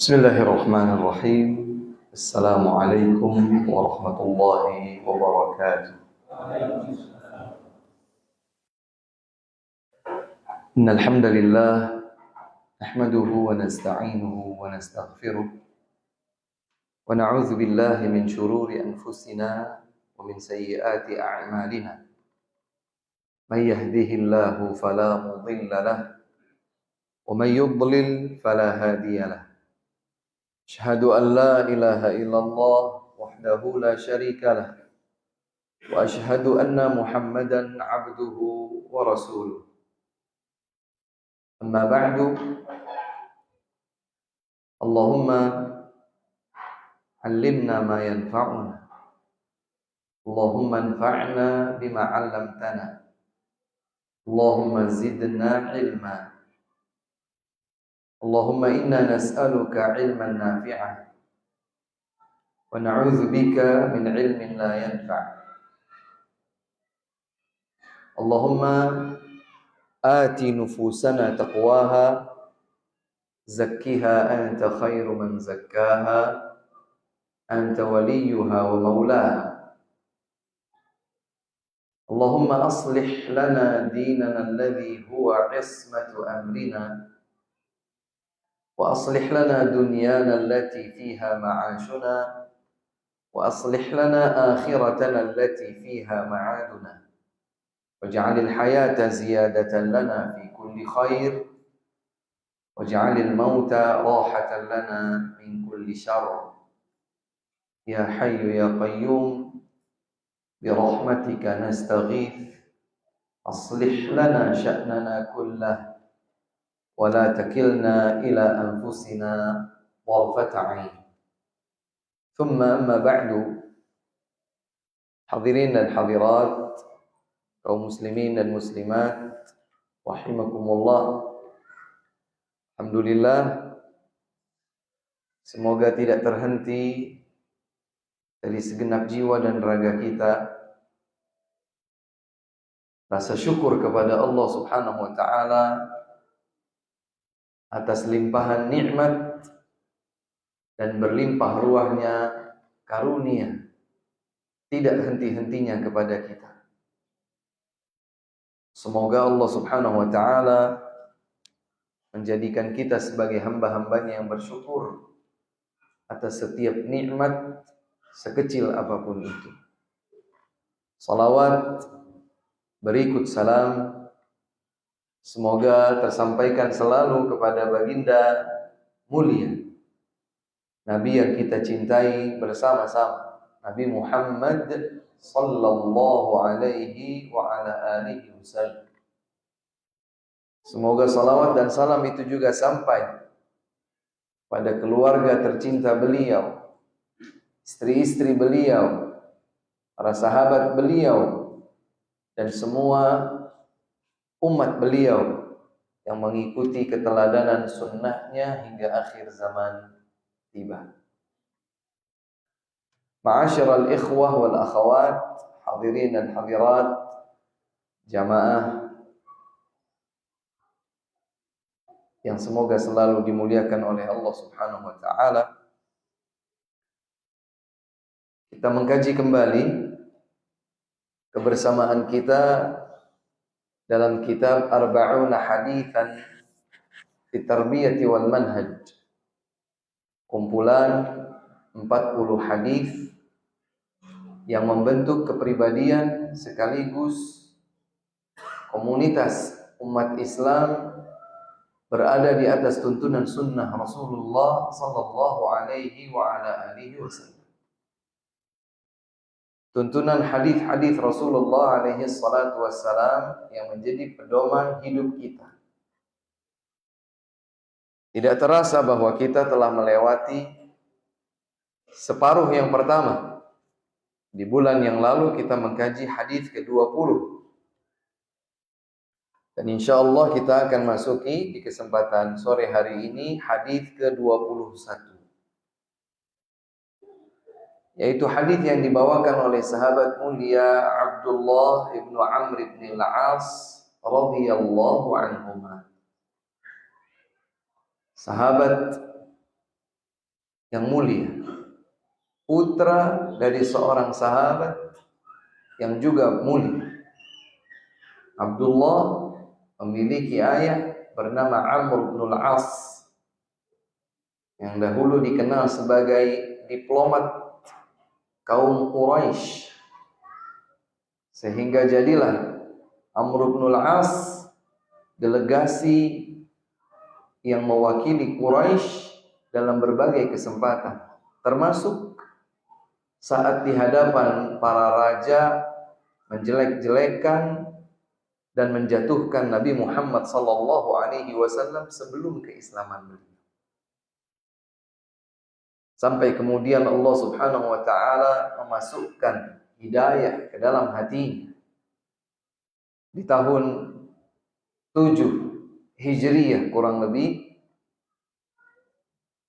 Bismillahirrahmanirrahim. Assalamualaikum warahmatullahi wabarakatuh. Innal hamdalillah nahmaduhu wa nasta'inuhu wa nastaghfiruh wa na'udzu billahi min shururi anfusina wa min sayyiati a'malina. May yahdihillahu fala mudilla lahu wa may yudlil fala hadiya lahu. Asyhadu an la ilaha illallah wahdahu la syarika lah wa asyhadu anna Muhammadan abduhu wa rasuluh. Amma ba'du. Allahumma allimna ma yanfa'una. Allahumma anfa'na bima 'allamtana. Allahumma zidna ilma. Allahumma inna nas'aluka ilman nafi'an wa na'udzu bika min ilmin la yanfa'. Allahumma ati nufusana taqwaha zakkiha anta khairu man zakkaha anta waliyuha wa maulaha. Allahumma aslih lana dinana alladhi huwa 'ismatu amrina وأصلح لنا دنيانا التي فيها معاشنا وأصلح لنا آخرتنا التي فيها معادنا واجعل الحياة زيادة لنا في كل خير واجعل الموت راحة لنا من كل شر يا حي يا قيوم برحمتك نستغيث أصلح لنا شأننا كله ولا تكلنا إلى أنفسنا طرفة عين. ثم أما بعد. Hadirin dan hadirat, kaum muslimin dan muslimat, rahimakumullah. Alhamdulillah, semoga tidak terhenti dari segenap jiwa dan raga kita rasa syukur kepada Allah Subhanahu wa taala atas limpahan nikmat dan berlimpah ruahnya karunia tidak henti-hentinya kepada kita. Semoga Allah Subhanahu wa taala menjadikan kita sebagai hamba-hambanya yang bersyukur atas setiap nikmat sekecil apapun itu. Salawat berikut salam semoga tersampaikan selalu kepada baginda mulia, Nabi yang kita cintai bersama-sama, Nabi Muhammad sallallahu alaihi wa ala alihi wasallam. Semoga salawat dan salam itu juga sampai pada keluarga tercinta beliau, istri-istri beliau, para sahabat beliau, dan semua umat beliau yang mengikuti keteladanan sunnahnya hingga akhir zaman tiba. Ma'asyiral ikhwah wal akhawat, hadirin dan hadirat, jamaah yang semoga selalu dimuliakan oleh Allah Subhanahu wa taala. Kita mengkaji kembali kebersamaan kita dalam kitab Arba'una Haditsan fi Tarbiyati wal Manhaj, kumpulan 40 hadis yang membentuk kepribadian sekaligus komunitas umat Islam berada di atas tuntunan sunnah Rasulullah sallallahu alaihi wa ala alihi wasallam. Tuntunan hadis-hadis Rasulullah alaihi salatu wassalam yang menjadi pedoman hidup kita. Tidak terasa bahwa kita telah melewati separuh yang pertama Di bulan yang lalu kita mengkaji hadis ke-20. Dan insya Allah kita akan masuki di kesempatan sore hari ini hadis ke-21. Yaitu hadis yang dibawakan oleh sahabat mulia Abdullah ibnu Amr ibn al-As radhiyallahu anhuma. Sahabat yang mulia, putra dari seorang sahabat yang juga mulia. Abdullah memiliki ayah bernama Amr bin al-As yang dahulu dikenal sebagai diplomat kaum Quraisy, sehingga jadilah Amr bin al-As delegasi yang mewakili Quraisy dalam berbagai kesempatan, termasuk saat di hadapan para raja menjelek-jelekan dan menjatuhkan Nabi Muhammad sallallahu alaihi wasallam sebelum keislaman beliau. Sampai kemudian Allah Subhanahu wa taala memasukkan hidayah ke dalam hatinya. Di tahun 7 Hijriyah kurang lebih,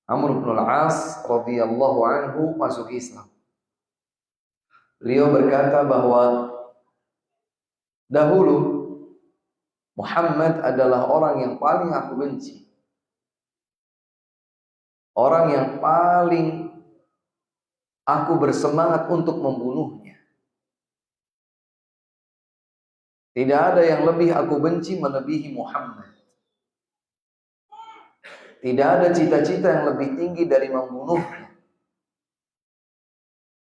Amr bin al-As radhiyallahu anhu masuk Islam. Beliau berkata bahwa dahulu Muhammad adalah orang yang paling aku benci, orang yang paling aku bersemangat untuk membunuhnya. Tidak ada yang lebih aku benci melebihi Muhammad. Tidak ada cita-cita yang lebih tinggi dari membunuhnya.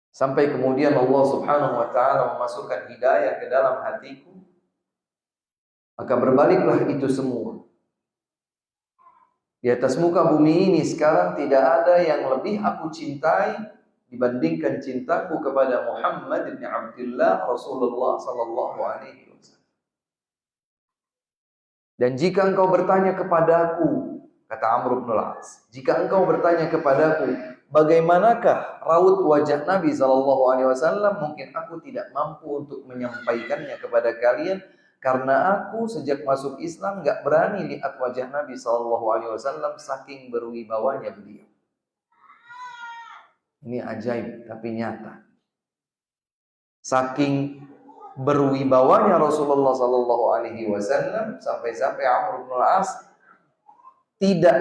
Sampai kemudian Allah Subhanahu wa taala memasukkan hidayah ke dalam hatiku. Maka berbaliklah itu semua. Di atas muka bumi ini sekarang tidak ada yang lebih aku cintai dibandingkan cintaku kepada Muhammad bin Abdullah Rasulullah sallallahu alaihi wasallam. Dan jika engkau bertanya kepadaku, kata Amr bin al-As, jika engkau bertanya kepadaku, bagaimanakah raut wajah Nabi sallallahu alaihi wasallam, mungkin aku tidak mampu untuk menyampaikannya kepada kalian. Karena aku sejak masuk Islam gak berani lihat wajah Nabi SAW saking berwibawanya beliau. Ini ajaib tapi nyata. Saking berwibawanya Rasulullah SAW sampai-sampai Amr bin al-As tidak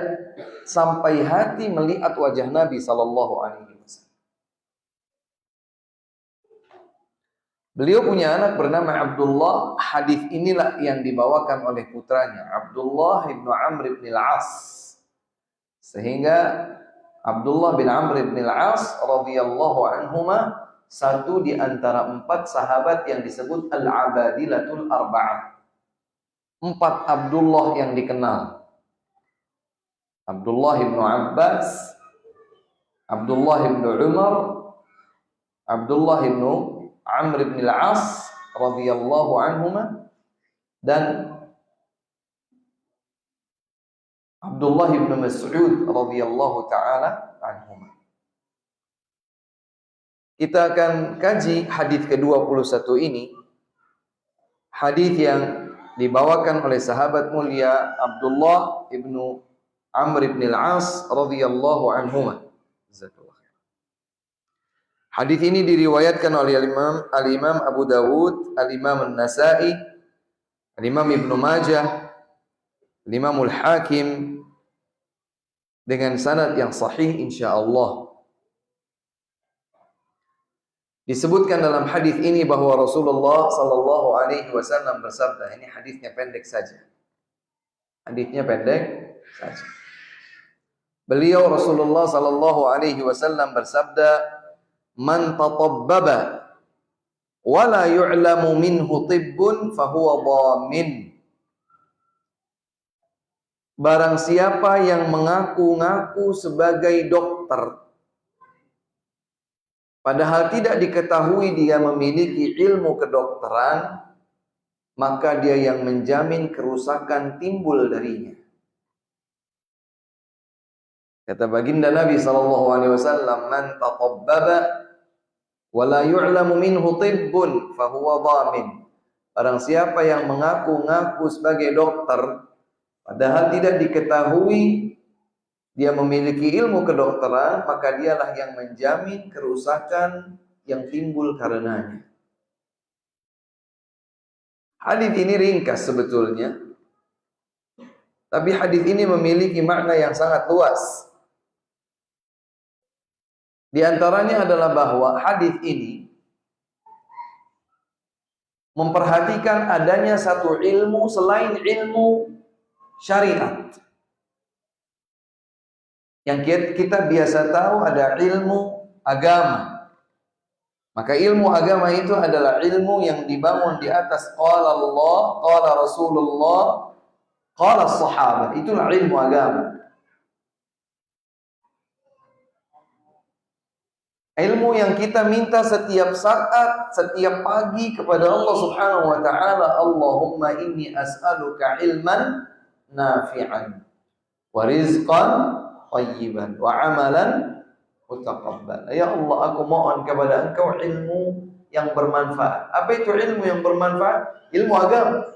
sampai hati melihat wajah Nabi SAW. Beliau punya anak bernama Abdullah. Hadis inilah yang dibawakan oleh putranya Abdullah ibnu Amr ibn al-As. Sehingga Abdullah bin Amr ibn al-As radhiyallahu anhuma satu di antara 4 sahabat yang disebut al-abadilatul arba'ah. 4 Abdullah yang dikenal. Abdullah ibnu Abbas, Abdullah ibnu Umar, Abdullah ibnu Amr bin al-As radhiyallahu anhuma, dan Abdullah bin Mas'ud radhiyallahu taala anhuma. Kita akan kaji hadis ke-21 ini. Hadis yang dibawakan oleh sahabat mulia Abdullah bin Amr bin al-As radhiyallahu anhuma. Hadis ini diriwayatkan oleh Al-Imam Abu Dawud, Al-Imam An-Nasa'i, Al-Imam Ibnu Majah, Al-Imam Al-Hakim dengan sanad yang sahih insyaallah. Disebutkan dalam hadis ini bahwa Rasulullah sallallahu alaihi wasallam bersabda, ini hadisnya pendek saja. Hadisnya pendek saja. Beliau Rasulullah sallallahu alaihi wasallam bersabda, man tatabbaba wa la yu'lamu minhu tibbun fahuwa dhamin. Barang siapa yang mengaku-ngaku sebagai dokter padahal tidak diketahui dia memiliki ilmu kedokteran, maka dia yang menjamin kerusakan timbul darinya. Kata baginda Nabi sallallahu alaihi wasallam, man tatabbaba Wala yu'lamu minhu tibbun fahuwa dhamin. Barang siapa yang mengaku-ngaku sebagai dokter padahal tidak diketahui dia memiliki ilmu kedokteran, maka dialah yang menjamin kerusakan yang timbul karenanya. Hadis ini ringkas sebetulnya, tapi hadis ini memiliki makna yang sangat luas. Di antaranya adalah bahwa hadis ini memperhatikan adanya satu ilmu selain ilmu syariat. Yang kita biasa tahu ada ilmu agama. Maka ilmu agama itu adalah ilmu yang dibangun di atas qala Allah, qala Rasulullah, qala sahabat. Itulah ilmu agama. Ilmu yang kita minta setiap saat, setiap pagi kepada Allah Subhanahu wa taala, Allahumma inni as'aluka ilman nafi'an wa rizqan thayyiban wa amalan mutaqabbal. Ya Allah, aku mohon kepada Engkau ilmu yang bermanfaat. Apa itu ilmu yang bermanfaat? Ilmu agama.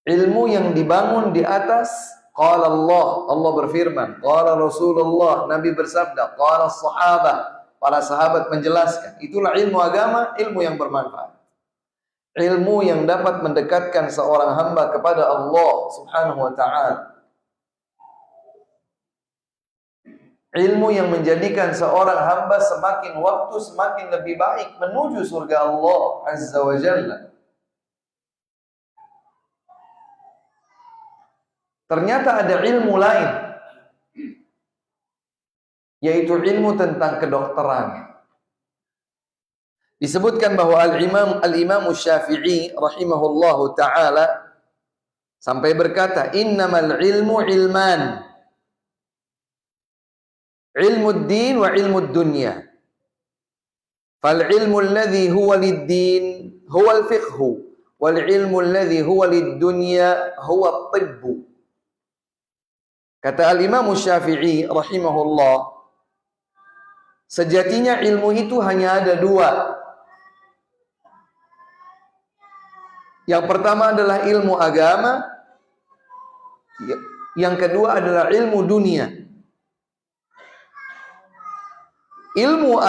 Ilmu yang dibangun di atas qala Allah, Allah berfirman, qala Rasulullah, Nabi bersabda, qala sahabat, para sahabat menjelaskan. Itulah ilmu agama, ilmu yang bermanfaat. Ilmu yang dapat mendekatkan seorang hamba kepada Allah Subhanahu wa taala. Ilmu yang menjadikan seorang hamba semakin waktu semakin lebih baik menuju surga Allah Azza wa Jalla. Ternyata ada ilmu lain, yaitu ilmu tentang kedokteran. Disebutkan bahwa Al-Imam Syafi'i rahimahullahu ta'ala sampai berkata, innamal ilmu ilman, ilmu din wa ilmu dunya. Fal ilmu alladhi huwa lid-din huwa al-fiqhu, wal ilmu alladhi huwa lid-dunya huwa at-tibbu. Kata Al-Imam Syafi'i rahimahullah, sejatinya ilmu itu hanya ada dua. Yang pertama adalah ilmu agama, yang kedua adalah ilmu dunia. Ilmu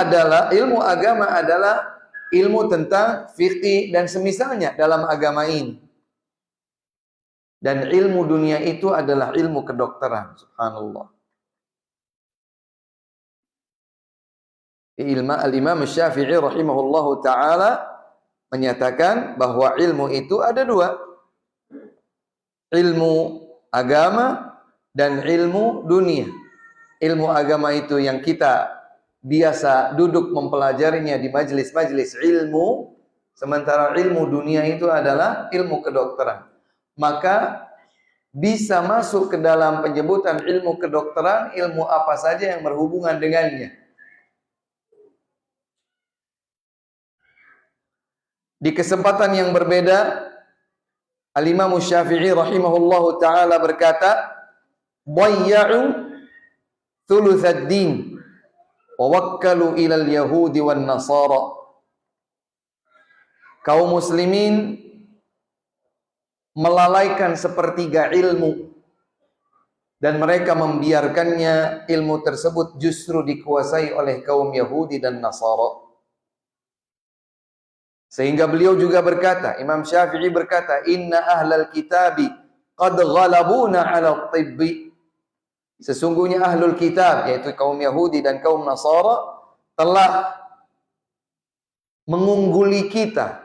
agama adalah ilmu tentang fikih dan semisalnya dalam agama ini. Dan ilmu dunia itu adalah ilmu kedokteran. Subhanallah. Al-Imam Syafi'i rahimahullahu ta'ala menyatakan bahwa ilmu itu ada dua. Ilmu agama dan ilmu dunia. Ilmu agama itu yang kita biasa duduk mempelajarinya di majelis-majelis ilmu, sementara ilmu dunia itu adalah ilmu kedokteran. Maka bisa masuk ke dalam penyebutan ilmu kedokteran ilmu apa saja yang berhubungan dengannya. Di kesempatan yang berbeda, Al-Imam Syafi'i rahimahullahu ta'ala berkata, "Dayya'u thulutsad din wa wakkalu ilal yahudi wan nasara." Kaum muslimin melalaikan sepertiga ilmu dan mereka membiarkannya ilmu tersebut justru dikuasai oleh kaum Yahudi dan Nasara. Sehingga beliau juga berkata, Imam Syafi'i berkata, "Inna ahlal kitabi qad ghalabuna 'ala at-tibbi." Sesungguhnya ahlul kitab, yaitu kaum Yahudi dan kaum Nasara, telah mengungguli kita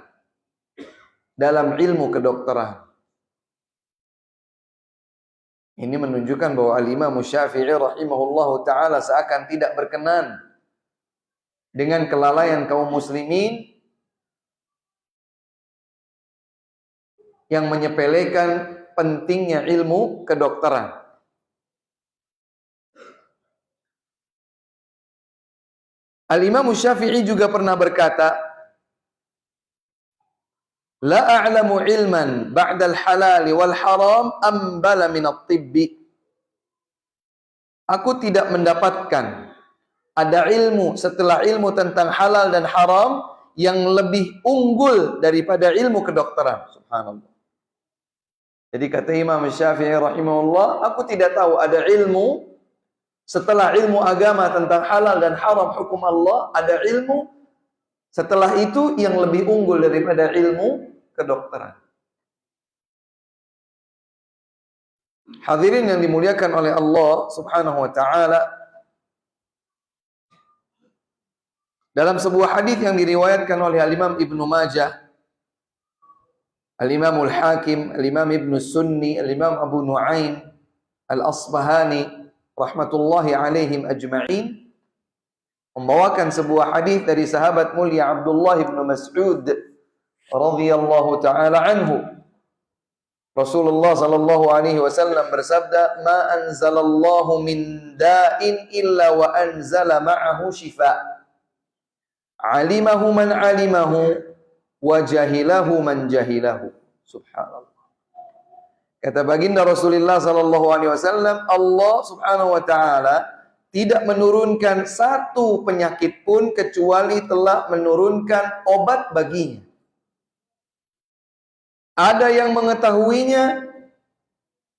dalam ilmu kedokteran. Ini menunjukkan bahwa Al-Imam Syafi'i rahimahullahu ta'ala seakan tidak berkenan dengan kelalaian kaum muslimin yang menyepelekan pentingnya ilmu kedokteran. Al-Imam Syafi'i juga pernah berkata, "La a'lamu ilman ba'dal halal wal haram ambala min at-tibbi." Aku tidak mendapatkan Ada ilmu setelah ilmu tentang halal dan haram yang lebih unggul daripada ilmu kedokteran. Subhanallah. Jadi kata Imam Syafi'i rahimahullah, aku tidak tahu ada ilmu setelah ilmu agama tentang halal dan haram hukum Allah, ada ilmu setelah itu yang lebih unggul daripada ilmu kedokteran. Hadirin yang dimuliakan oleh Allah Subhanahu wa taala, dalam sebuah hadis yang diriwayatkan oleh Al-Imam Ibnu Majah, Al-Imam Al-Hakim, Al-Imam Ibnu Sunni, Al-Imam Abu Nuaim Al-Asbahani rahmatullahi alaihim ajma'in, membawakan sebuah hadis dari sahabat mulia Abdullah bin Mas'ud radhiyallahu taala anhu. Rasulullah sallallahu alaihi wasallam bersabda, "Ma anzalallahu min da'in illa wa anzala ma'ahu shifa. Alimahu man alimahu wa jahilahu man jahilahu." Subhanallah. Kata baginda Rasulullah sallallahu alaihi wasallam, Allah Subhanahu wa taala tidak menurunkan satu penyakit pun kecuali telah menurunkan obat baginya. Ada yang mengetahuinya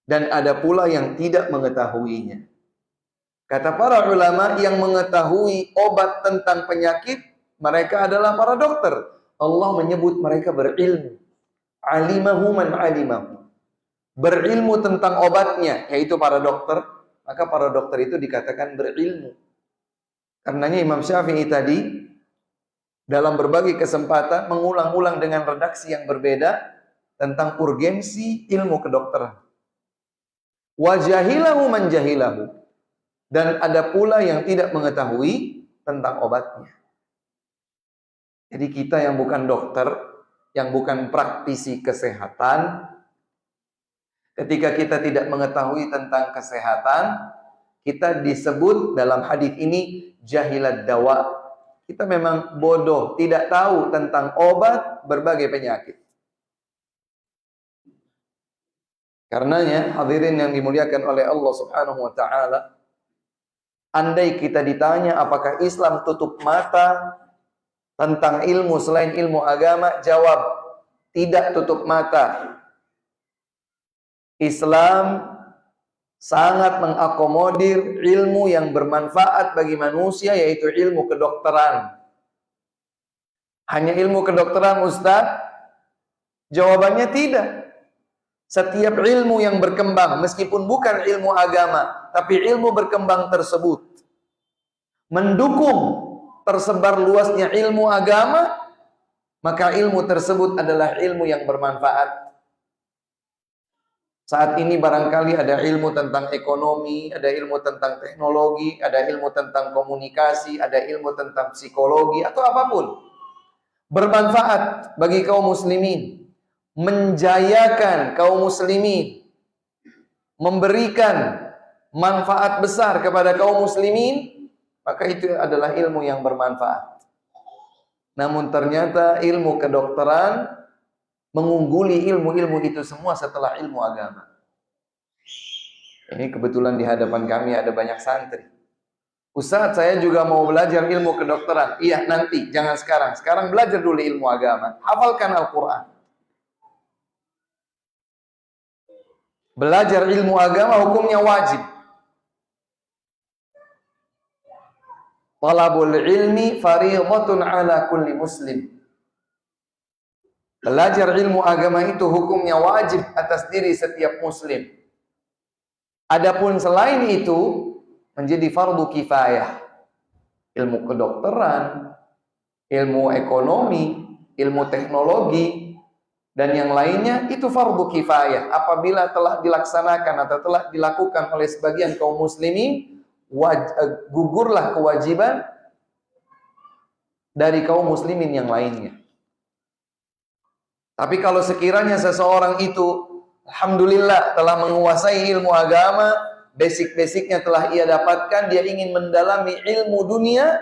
dan ada pula yang tidak mengetahuinya. Kata para ulama, yang mengetahui obat tentang penyakit mereka adalah para dokter. Allah menyebut mereka berilmu. Alimahu man alimahu. Berilmu tentang obatnya, yaitu para dokter. Maka para dokter itu dikatakan berilmu. Karenanya Imam Syafi'i tadi dalam berbagai kesempatan mengulang-ulang dengan redaksi yang berbeda tentang urgensi ilmu kedokteran. Wa jahilahu man jahilahu. Dan ada pula yang tidak mengetahui tentang obatnya. Jadi kita yang bukan dokter, yang bukan praktisi kesehatan, ketika kita tidak mengetahui tentang kesehatan, kita disebut dalam hadis ini jahilad dawa. Kita memang bodoh, tidak tahu tentang obat berbagai penyakit. Karenanya hadirin yang dimuliakan oleh Allah Subhanahu wa taala, andai kita ditanya apakah Islam tutup mata tentang ilmu selain ilmu agama, jawab, tidak tutup mata. Islam sangat mengakomodir ilmu yang bermanfaat bagi manusia, yaitu ilmu kedokteran. Hanya ilmu kedokteran, Ustaz? Jawabannya tidak. Setiap ilmu yang berkembang, meskipun bukan ilmu agama, tapi ilmu berkembang tersebut mendukung tersebar luasnya ilmu agama, maka ilmu tersebut adalah ilmu yang bermanfaat. Saat ini barangkali ada ilmu tentang ekonomi, ada ilmu tentang teknologi, ada ilmu tentang komunikasi, ada ilmu tentang psikologi, atau apapun. Bermanfaat bagi kaum muslimin, menjayakan kaum muslimin, memberikan manfaat besar kepada kaum muslimin, maka itu adalah ilmu yang bermanfaat. Namun ternyata ilmu kedokteran mengungguli ilmu-ilmu itu semua setelah ilmu agama. Ini kebetulan di hadapan kami ada banyak santri. Ustaz, saya juga mau belajar ilmu kedokteran. Iya, nanti, jangan sekarang. Sekarang belajar dulu ilmu agama. Hafalkan Al-Quran. Belajar ilmu agama hukumnya wajib. Talabul ilmi fariidatun ala kulli muslim. Belajar ilmu agama itu hukumnya wajib atas diri setiap muslim. Adapun selain itu menjadi fardu kifayah. Ilmu kedokteran, ilmu ekonomi, ilmu teknologi, dan yang lainnya itu fardu kifayah. Apabila telah dilaksanakan atau telah dilakukan oleh sebagian kaum muslimin, gugurlah kewajiban dari kaum muslimin yang lainnya. Tapi kalau sekiranya seseorang itu alhamdulillah telah menguasai ilmu agama, basic-basicnya telah ia dapatkan, dia ingin mendalami ilmu dunia,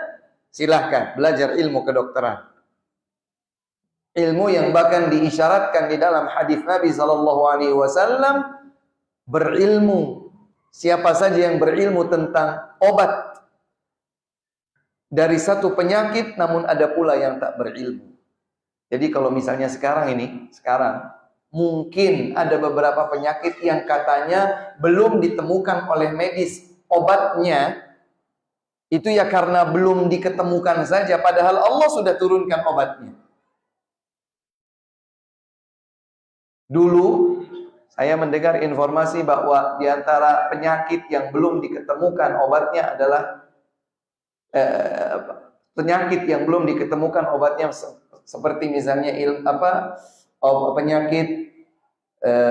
silahkan belajar ilmu kedokteran. Ilmu yang bahkan diisyaratkan di dalam hadis Nabi SAW, berilmu. Siapa saja yang berilmu tentang obat, dari satu penyakit, namun ada pula yang tak berilmu. Jadi kalau misalnya sekarang mungkin ada beberapa penyakit yang katanya belum ditemukan oleh medis obatnya, itu ya karena belum diketemukan saja, padahal Allah sudah turunkan obatnya. Dulu saya mendengar informasi bahwa di antara penyakit yang belum diketemukan obatnya adalah penyakit yang belum diketemukan obatnya seperti misalnya penyakit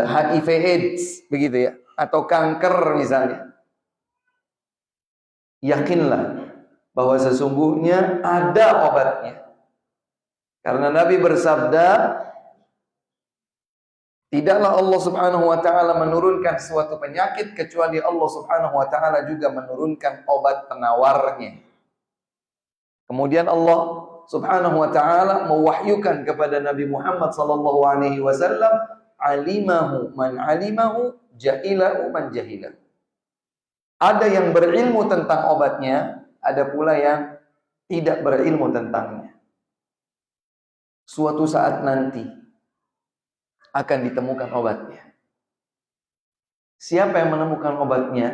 HIV/AIDS begitu ya, atau kanker misalnya. Yakinlah bahwa sesungguhnya ada obatnya. Karena Nabi bersabda, tidaklah Allah Subhanahu wa taala menurunkan suatu penyakit kecuali Allah Subhanahu wa taala juga menurunkan obat penawarnya. Kemudian Allah Subhanahu wa taala mewahyukan kepada Nabi Muhammad sallallahu alaihi wasallam, alimahu man alimahu, jahilahu man jahilahu. Ada yang berilmu tentang obatnya, ada pula yang tidak berilmu tentangnya. Suatu saat nanti akan ditemukan obatnya. Siapa yang menemukan obatnya?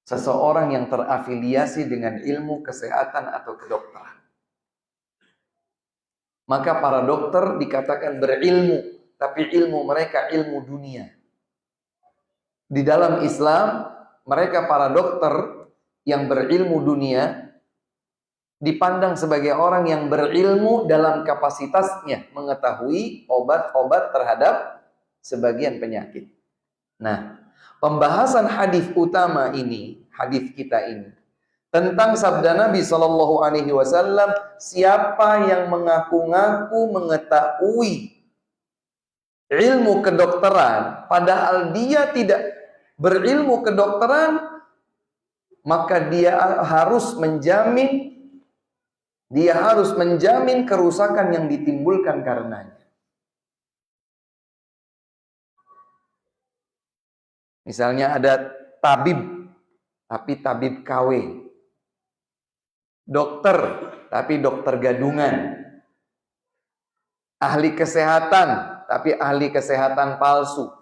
Seseorang yang terafiliasi dengan ilmu kesehatan atau kedokteran. Maka para dokter dikatakan berilmu, tapi ilmu mereka ilmu dunia. Di dalam Islam, mereka para dokter yang berilmu dunia dipandang sebagai orang yang berilmu dalam kapasitasnya mengetahui obat-obat terhadap sebagian penyakit. Nah, pembahasan hadis utama ini, hadis kita ini, tentang sabda Nabi Shallallahu Alaihi Wasallam, siapa yang mengaku-ngaku mengetahui ilmu kedokteran, padahal dia tidak berilmu kedokteran, maka dia harus menjamin kerusakan yang ditimbulkan karenanya. Misalnya ada tabib, tapi tabib KW. Dokter, tapi dokter gadungan. Ahli kesehatan, tapi ahli kesehatan palsu.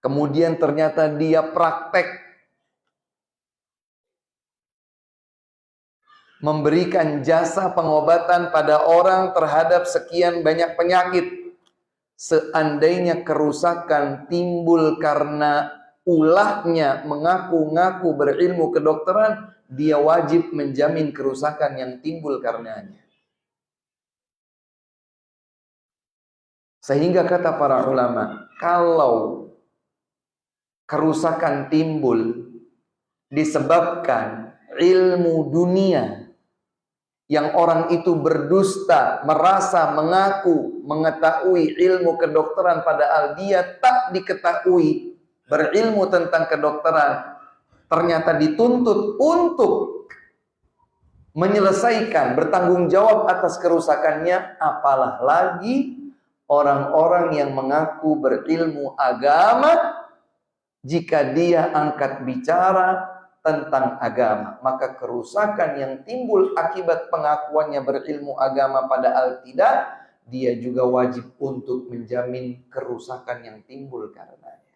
Kemudian ternyata dia praktek memberikan jasa pengobatan pada orang terhadap sekian banyak penyakit. Seandainya kerusakan timbul karena ulahnya mengaku-ngaku berilmu kedokteran, dia wajib menjamin kerusakan yang timbul karenanya. Sehingga kata para ulama, kalau kerusakan timbul disebabkan ilmu dunia, yang orang itu berdusta, merasa mengaku mengetahui ilmu kedokteran padahal dia tak diketahui berilmu tentang kedokteran, ternyata dituntut untuk menyelesaikan, bertanggung jawab atas kerusakannya, apalah lagi orang-orang yang mengaku berilmu agama. Jika dia angkat bicara tentang agama, maka kerusakan yang timbul akibat pengakuannya berilmu agama padahal tidak, dia juga wajib untuk menjamin kerusakan yang timbul karenanya.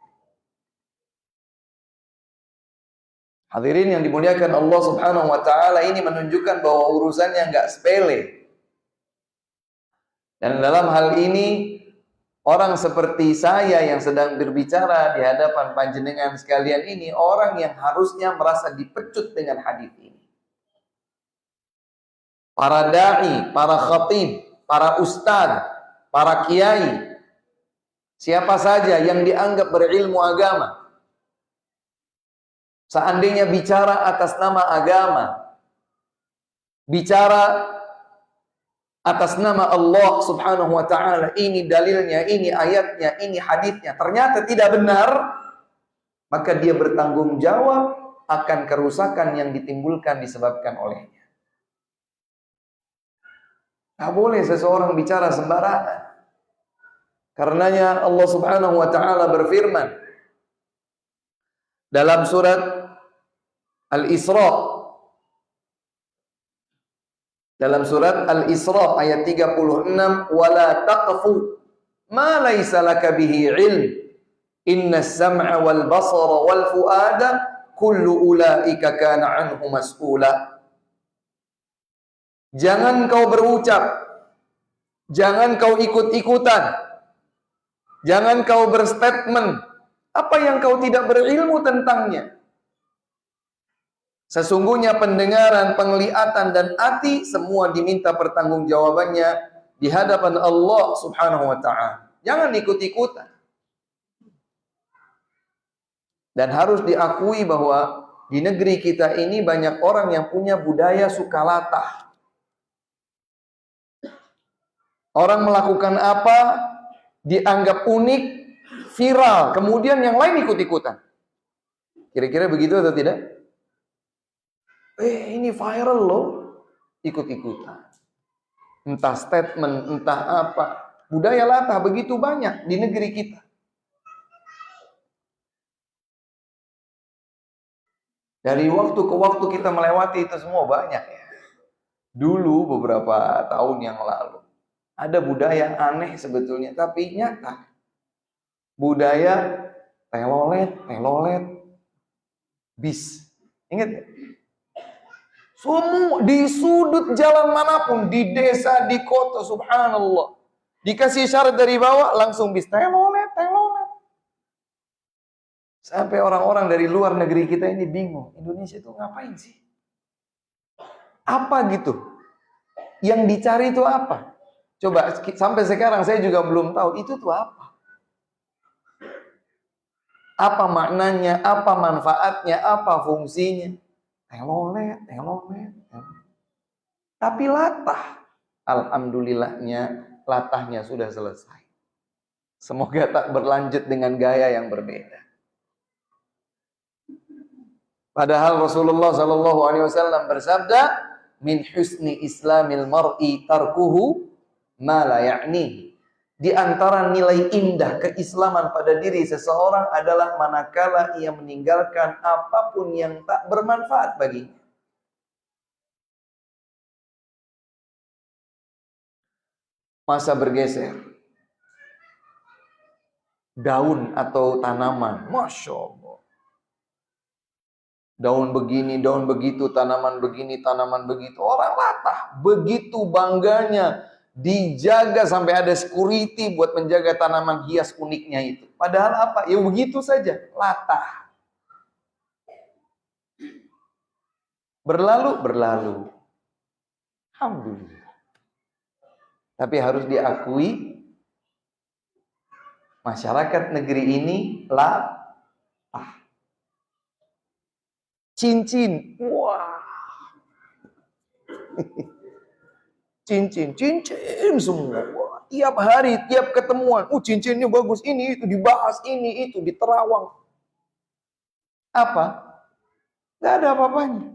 Hadirin yang dimuliakan Allah Subhanahu wa taala, ini menunjukkan bahwa urusannya enggak sepele. Dan dalam hal ini, orang seperti saya yang sedang berbicara di hadapan panjenengan sekalian ini, orang yang harusnya merasa dipecut dengan hadis ini. Para dai, para khatib, para ustadz, para kiai, siapa saja yang dianggap berilmu agama, seandainya bicara atas nama agama, bicara atas nama Allah Subhanahu wa ta'ala, ini dalilnya, ini ayatnya, ini hadisnya, ternyata tidak benar, maka dia bertanggung jawab akan kerusakan yang ditimbulkan disebabkan olehnya. Tak boleh seseorang bicara sembarangan. Karenanya Allah Subhanahu wa ta'ala berfirman dalam surat Al-Isra Dalam surat Al-Isra ayat 36, "Wala taqfu ma laysa laka bihi ilm. Innas sam'a wal basara wal fuada kullu ulaika kana anhu mas'ula." Jangan kau berucap, jangan kau ikut-ikutan, jangan kau berstatement apa yang kau tidak berilmu tentangnya. Sesungguhnya pendengaran, penglihatan, dan hati semua diminta pertanggungjawabannya di hadapan Allah Subhanahu wa Ta'ala. Jangan ikut-ikutan. Dan harus diakui bahwa di negeri kita ini banyak orang yang punya budaya sukalatah. Orang melakukan apa dianggap unik, viral, kemudian yang lain ikut-ikutan. Kira-kira begitu atau tidak? Ini viral loh, ikut-ikutan. Entah statement, entah apa. Budaya latah begitu banyak di negeri kita. Dari waktu ke waktu kita melewati itu semua banyak ya. Dulu beberapa tahun yang lalu ada budaya aneh sebetulnya, tapi nyata. Budaya telolet, bis. Ingat ya? Semua di sudut jalan manapun, di desa, di kota, subhanallah. Dikasih syarat dari bawah, langsung bis telolet. Sampai orang-orang dari luar negeri kita ini bingung. Indonesia itu ngapain sih? Apa gitu? Yang dicari itu apa? Coba, sampai sekarang saya juga belum tahu itu tuh apa. Apa maknanya, apa manfaatnya, apa fungsinya. Telolet. Tapi latah. Alhamdulillahnya, latahnya sudah selesai. Semoga tak berlanjut dengan gaya yang berbeda. Padahal Rasulullah SAW bersabda, "Min husni islamil mar'i tarkuhu ma la ya'ni." Di antara nilai indah keislaman pada diri seseorang adalah manakala ia meninggalkan apapun yang tak bermanfaat baginya. Masa bergeser. Daun atau tanaman, Masya Allah. Daun begini, daun begitu, tanaman begini, tanaman begitu. Orang latah, begitu bangganya. Dijaga sampai ada security buat menjaga tanaman hias uniknya itu. Padahal apa? Ya begitu saja, latah. Berlalu. Alhamdulillah. Tapi harus diakui, masyarakat negeri ini latah. Cincin, wah. Cincin semua. Wah, tiap hari, tiap ketemuan, cincinnya bagus, ini itu dibahas, ini itu diterawang. Apa? Gak ada apa-apanya.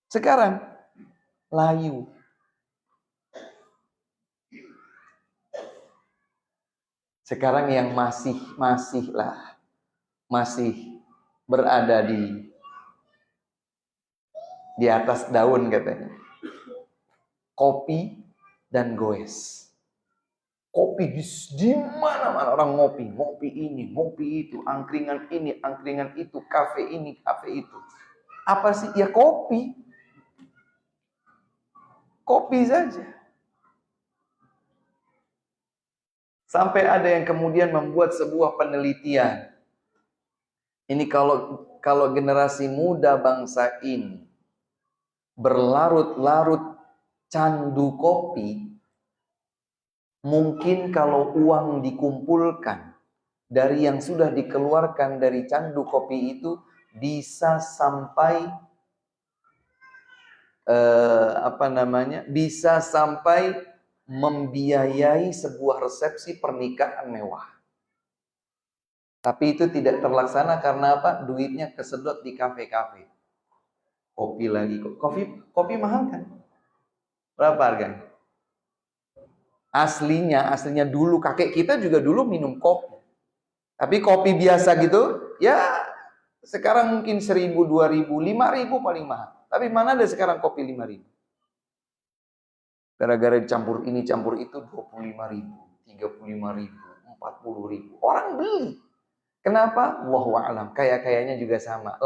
Sekarang layu. Sekarang yang masih berada di atas daun katanya. Kopi dan goes. Kopi di mana-mana orang ngopi ini, ngopi itu, angkringan ini, angkringan itu, kafe ini, kafe itu. Apa sih? Ya kopi. Kopi saja. Sampai ada yang kemudian membuat sebuah penelitian. Ini kalau generasi muda bangsa ini berlarut-larut candu kopi, mungkin kalau uang dikumpulkan dari yang sudah dikeluarkan dari candu kopi itu bisa sampai bisa sampai membiayai sebuah resepsi pernikahan mewah. Tapi itu tidak terlaksana karena apa? Duitnya kesedot di kafe-kafe. Kopi lagi, kopi mahal kan? Berapa harganya? Aslinya dulu kakek kita juga dulu minum kopi. Tapi kopi biasa gitu, ya sekarang mungkin 1.000, 2.000, 5.000 paling mahal. Tapi mana ada sekarang kopi 5.000? Gara-gara campur ini, campur itu 25.000, 35.000, 40.000. Orang beli. Kenapa? Wallahu a'lam. Kaya-kayanya juga sama.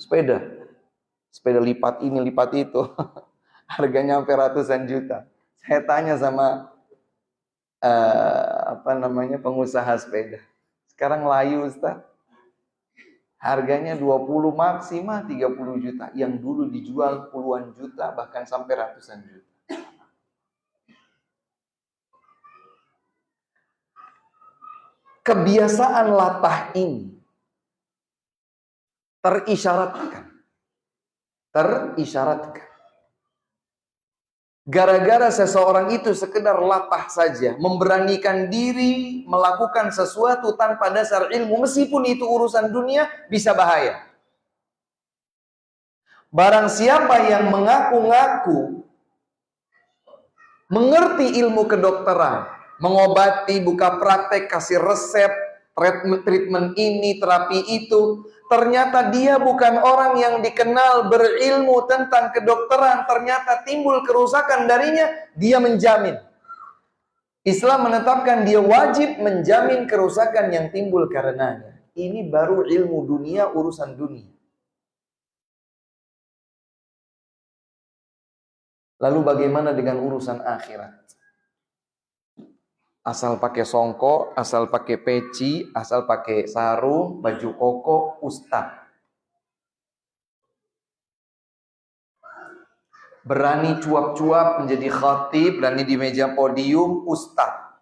Sepeda lipat ini, lipat itu. Harganya sampai ratusan juta. Saya tanya sama pengusaha sepeda. Sekarang layu, Ustaz. Harganya 20 maksimal 30 juta. Yang dulu dijual puluhan juta, bahkan sampai ratusan juta. Kebiasaan latah ini terisyaratkan. Gara-gara seseorang itu sekedar latah saja, memberanikan diri melakukan sesuatu tanpa dasar ilmu, meskipun itu urusan dunia, bisa bahaya. Barang siapa yang mengaku-ngaku mengerti ilmu kedokteran, mengobati, buka praktek, kasih resep, treatment ini, terapi itu, ternyata dia bukan orang yang dikenal berilmu tentang kedokteran, ternyata timbul kerusakan darinya, dia menjamin. Islam menetapkan dia wajib menjamin kerusakan yang timbul karenanya. Ini baru ilmu dunia, urusan dunia. Lalu bagaimana dengan urusan akhirat? Asal pakai songkok, asal pakai peci, asal pakai sarung, baju koko, ustaz. Berani cuap-cuap menjadi khatib, berani di meja podium, ustaz.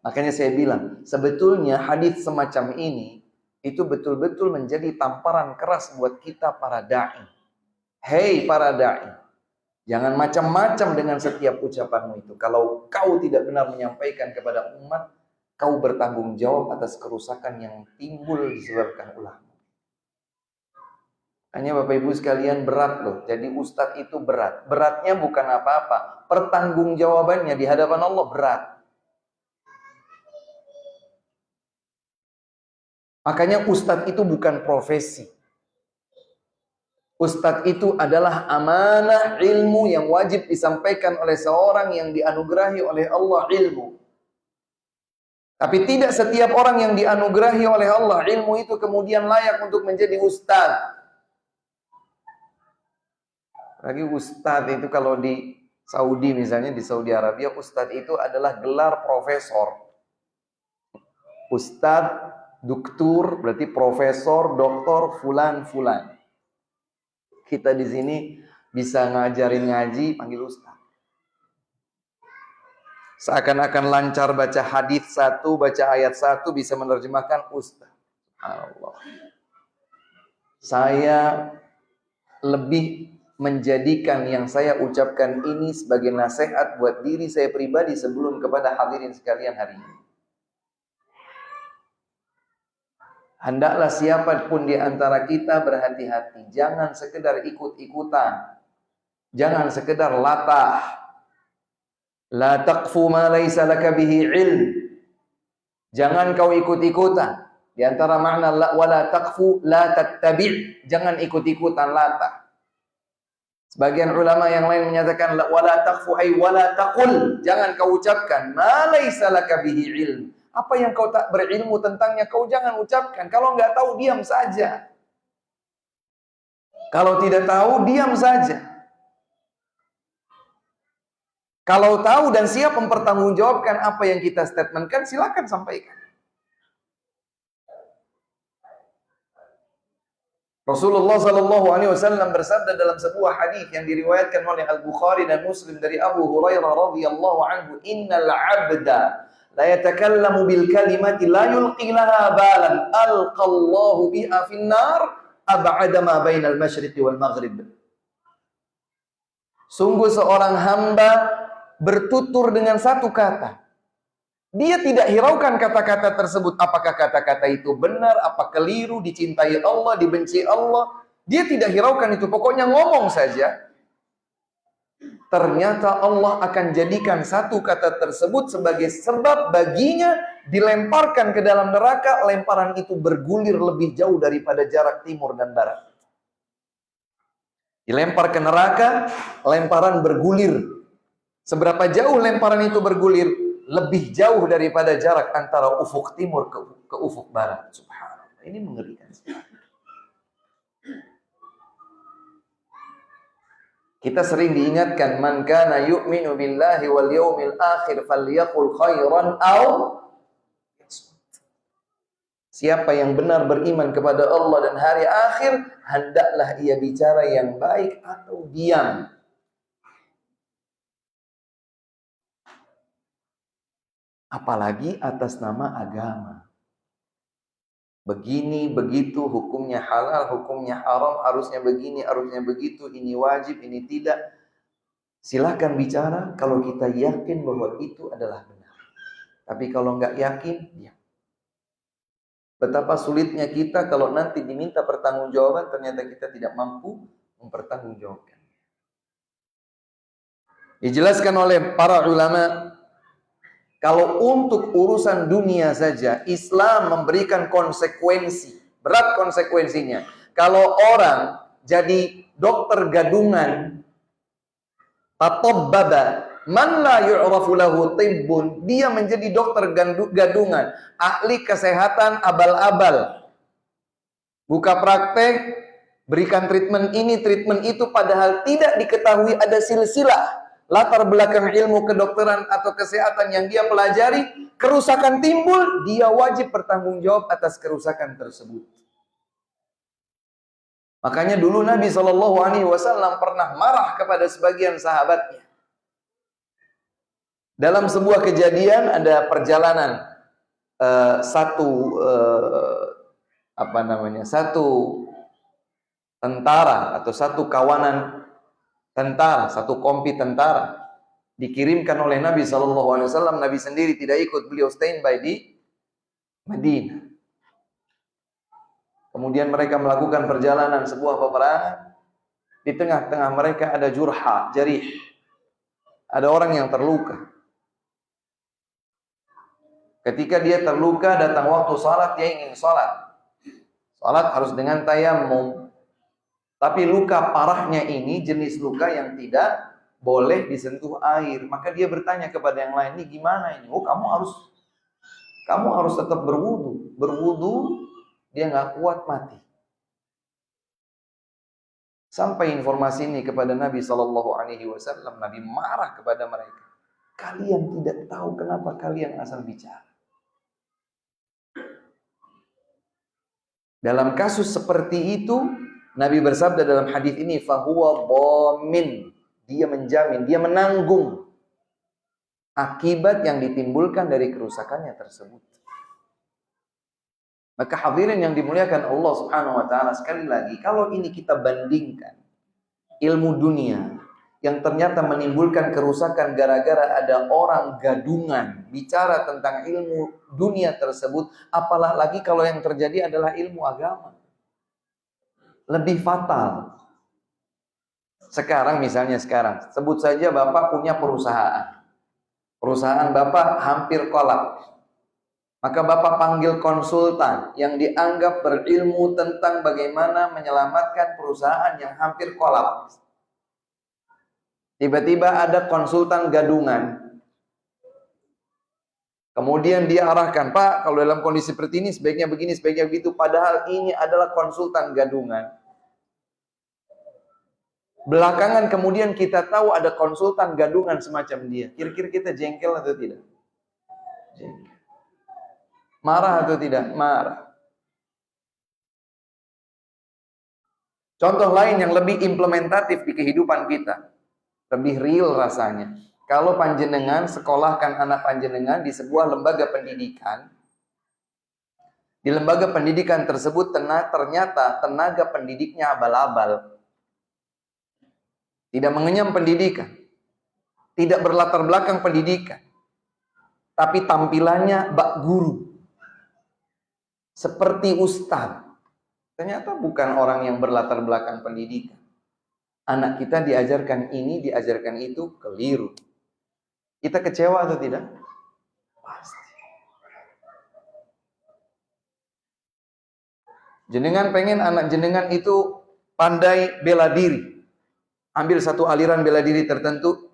Makanya saya bilang, sebetulnya hadis semacam ini, itu betul-betul menjadi tamparan keras buat kita para da'i. Hei para da'i, jangan macam-macam dengan setiap ucapanmu itu. Kalau kau tidak benar menyampaikan kepada umat, kau bertanggung jawab atas kerusakan yang timbul disebabkan ulama. Hanya Bapak Ibu sekalian, berat loh. Jadi ustadz itu berat. Beratnya bukan apa-apa. Pertanggungjawabannya di hadapan Allah berat. Makanya ustadz itu bukan profesi. Ustadz itu adalah amanah ilmu yang wajib disampaikan oleh seorang yang dianugerahi oleh Allah ilmu. Tapi tidak setiap orang yang dianugerahi oleh Allah ilmu itu kemudian layak untuk menjadi ustadz. Lagi ustadz itu kalau di Saudi misalnya, di Saudi Arabia, ustadz itu adalah gelar profesor. Ustadz, doktur, berarti profesor, doktor, fulan. Kita di sini bisa ngajarin ngaji, panggil ustaz. Seakan-akan lancar baca hadis satu, baca ayat satu, bisa menerjemahkan ustaz. Allah. Saya lebih menjadikan yang saya ucapkan ini sebagai nasihat buat diri saya pribadi sebelum kepada hadirin sekalian hari ini. Hendaklah siapapun di antara kita berhati-hati. Jangan sekedar ikut-ikutan. Jangan sekedar latah. La taqfu ma laysa laka bihi ilm. Jangan kau ikut-ikutan. Di antara makna wala taqfu la tattabi'. Jangan ikut-ikutan latah. Sebagian ulama yang lain menyatakan wala taqfu ay wala taqul. Jangan kau ucapkan ma laysa laka bihi ilm. Apa yang kau tak berilmu tentangnya, kau jangan ucapkan. Kalau nggak tahu, diam saja. Kalau tidak tahu, diam saja. Kalau tahu dan siap mempertanggungjawabkan apa yang kita statementkan, silakan sampaikan. Rasulullah SAW bersabda dalam sebuah hadis yang diriwayatkan oleh Al-Bukhari dan Muslim dari Abu Hurairah radhiyallahu anhu, innal 'abda la yatakallamu bil kalimati la yulqi laha balan alqallahu biha finnar ab'ada ma bainal masyriqi wal maghrib. Sungguh seorang hamba bertutur dengan satu kata. Dia tidak hiraukan kata-kata tersebut, apakah kata-kata itu benar, apa keliru, dicintai Allah, dibenci Allah. Dia tidak hiraukan itu, pokoknya ngomong saja. Ternyata Allah akan jadikan satu kata tersebut sebagai sebab baginya dilemparkan ke dalam neraka. Lemparan itu bergulir lebih jauh daripada jarak timur dan barat. Dilempar ke neraka, lemparan bergulir. Seberapa jauh lemparan itu bergulir? Lebih jauh daripada jarak antara ufuk timur ke ufuk barat. Subhanallah. Ini mengerikan. Kita sering diingatkan, man kana yu'minu billahi wal yawmil akhir falyaqul khairan aw yasmut. Siapa yang benar beriman kepada Allah dan hari akhir, hendaklah ia bicara yang baik atau diam. Apalagi atas nama agama. Begini, begitu, hukumnya halal, hukumnya haram, harusnya begini, harusnya begitu, ini wajib, ini tidak. Silahkan bicara kalau kita yakin bahwa itu adalah benar. Tapi kalau nggak yakin, diam. Betapa sulitnya kita kalau nanti diminta pertanggungjawaban, ternyata kita tidak mampu mempertanggungjawabkan. Dijelaskan oleh para ulama, kalau untuk urusan dunia saja, Islam memberikan konsekuensi, berat konsekuensinya. Kalau orang jadi dokter gadungan, tatabbaba, man la yu'rafu lahu tibbun, dia menjadi dokter gadungan, ahli kesehatan abal-abal. Buka praktek, berikan treatment ini, treatment itu, padahal tidak diketahui ada silsilah latar belakang ilmu kedokteran atau kesehatan yang dia pelajari, kerusakan timbul, dia wajib bertanggung jawab atas kerusakan tersebut. Makanya dulu Nabi SAW pernah marah kepada sebagian sahabatnya. Dalam sebuah kejadian ada perjalanan satu tentara atau satu kawanan tentara, satu kompi tentara dikirimkan oleh Nabi SAW. Nabi sendiri tidak ikut, beliau standby di Madinah. Kemudian mereka melakukan perjalanan sebuah peperangan. Di tengah-tengah mereka ada jurha, jarih. Ada orang yang terluka. Ketika dia terluka, datang waktu salat, dia ingin salat. Salat harus dengan tayammum. Tapi luka parahnya ini jenis luka yang tidak boleh disentuh air. Maka dia bertanya kepada yang lain, ini gimana ini? Oh, kamu harus tetap berwudu. Berwudu, dia nggak kuat, mati. Sampai informasi ini kepada Nabi SAW, Nabi marah kepada mereka. Kalian tidak tahu kenapa kalian asal bicara. Dalam kasus seperti itu, Nabi bersabda dalam hadis ini, fahuwa dhamin, dia menjamin, dia menanggung akibat yang ditimbulkan dari kerusakannya tersebut. Maka hadirin yang dimuliakan Allah Subhanahu wa taala, sekali lagi, kalau ini kita bandingkan ilmu dunia yang ternyata menimbulkan kerusakan gara-gara ada orang gadungan bicara tentang ilmu dunia tersebut, apalagi kalau yang terjadi adalah ilmu agama. Lebih fatal. Misalnya sekarang, sebut saja Bapak punya perusahaan. Perusahaan Bapak hampir kolaps. Maka Bapak panggil konsultan yang dianggap berilmu tentang bagaimana menyelamatkan perusahaan yang hampir kolaps. Tiba-tiba ada konsultan gadungan. Kemudian dia arahkan, Pak, kalau dalam kondisi seperti ini sebaiknya begini, sebaiknya begitu. Padahal ini adalah konsultan gadungan. Belakangan kemudian kita tahu ada konsultan gadungan semacam dia. Kira-kira kita jengkel atau tidak? Jengkel. Marah atau tidak? Marah. Contoh lain yang lebih implementatif di kehidupan kita. Lebih real rasanya. Kalau panjenengan sekolahkan anak panjenengan di sebuah lembaga pendidikan, di lembaga pendidikan tersebut ternyata tenaga pendidiknya abal-abal. Tidak mengenyam pendidikan. Tidak berlatar belakang pendidikan. Tapi tampilannya bak guru. Seperti ustaz. Ternyata bukan orang yang berlatar belakang pendidikan. Anak kita diajarkan ini, diajarkan itu, keliru. Kita kecewa atau tidak? Pasti. Jenengan pengen anak jenengan itu pandai bela diri. Ambil satu aliran bela diri tertentu,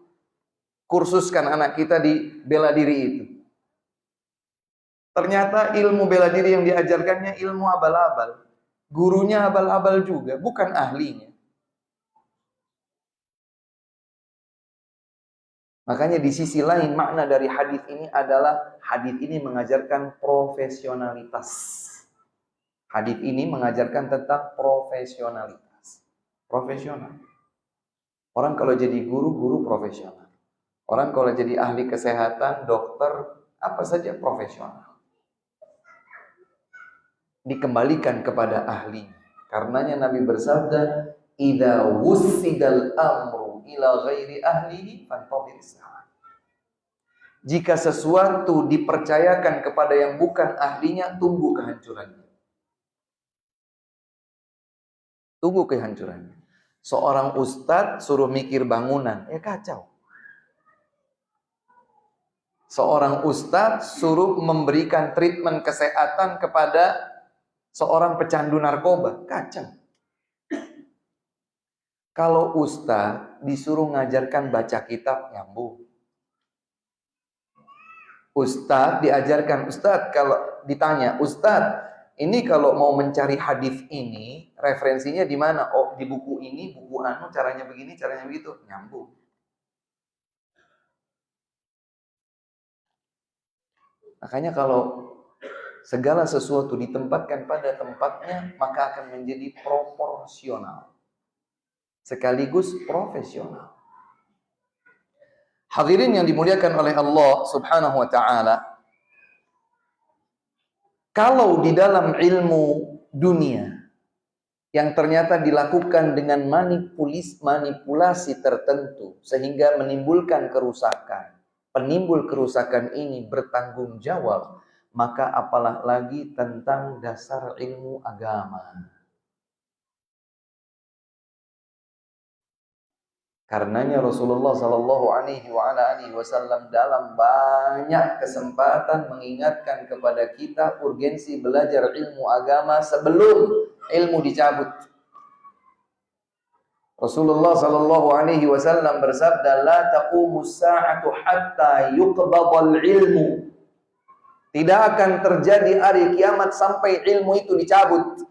kursuskan anak kita di bela diri itu. Ternyata ilmu bela diri yang diajarkannya ilmu abal-abal. Gurunya abal-abal juga, bukan ahlinya. Makanya di sisi lain makna dari hadis ini adalah hadis ini mengajarkan profesionalitas. Hadis ini mengajarkan tentang profesionalitas. Profesional. Orang kalau jadi guru profesional. Orang kalau jadi ahli kesehatan, dokter, apa saja profesional. Dikembalikan kepada ahlinya. Karenanya Nabi bersabda, "Idza wussidal amru ila ghairi ahlihi fantadhir sa'ah." Jika sesuatu dipercayakan kepada yang bukan ahlinya, tunggu kehancurannya. Tunggu kehancurannya. Seorang ustadz suruh mikir bangunan, kacau. Seorang ustadz suruh memberikan treatment kesehatan kepada seorang pecandu narkoba, kacau. Kalau ustadz disuruh ngajarkan baca kitab, nyambung. Ustadz diajarkan, ustadz kalau ditanya, ustadz ini kalau mau mencari hadis ini, referensinya di mana? Oh, di buku ini, buku anu, caranya begini, caranya begitu, nyambung. Makanya kalau segala sesuatu ditempatkan pada tempatnya, maka akan menjadi proporsional. Sekaligus profesional. Hadirin yang dimuliakan oleh Allah Subhanahu wa ta'ala, kalau di dalam ilmu dunia yang ternyata dilakukan dengan manipulasi tertentu sehingga menimbulkan kerusakan, penimbul kerusakan ini bertanggung jawab, maka apalah lagi tentang dasar ilmu agama. Karenanya Rasulullah Shallallahu Alaihi Wasallam dalam banyak kesempatan mengingatkan kepada kita urgensi belajar ilmu agama sebelum ilmu dicabut. Rasulullah Shallallahu Alaihi Wasallam bersabda, "La taqumus sa'atu hatta yuqbadal ilmu." Tidak akan terjadi hari kiamat sampai ilmu itu dicabut.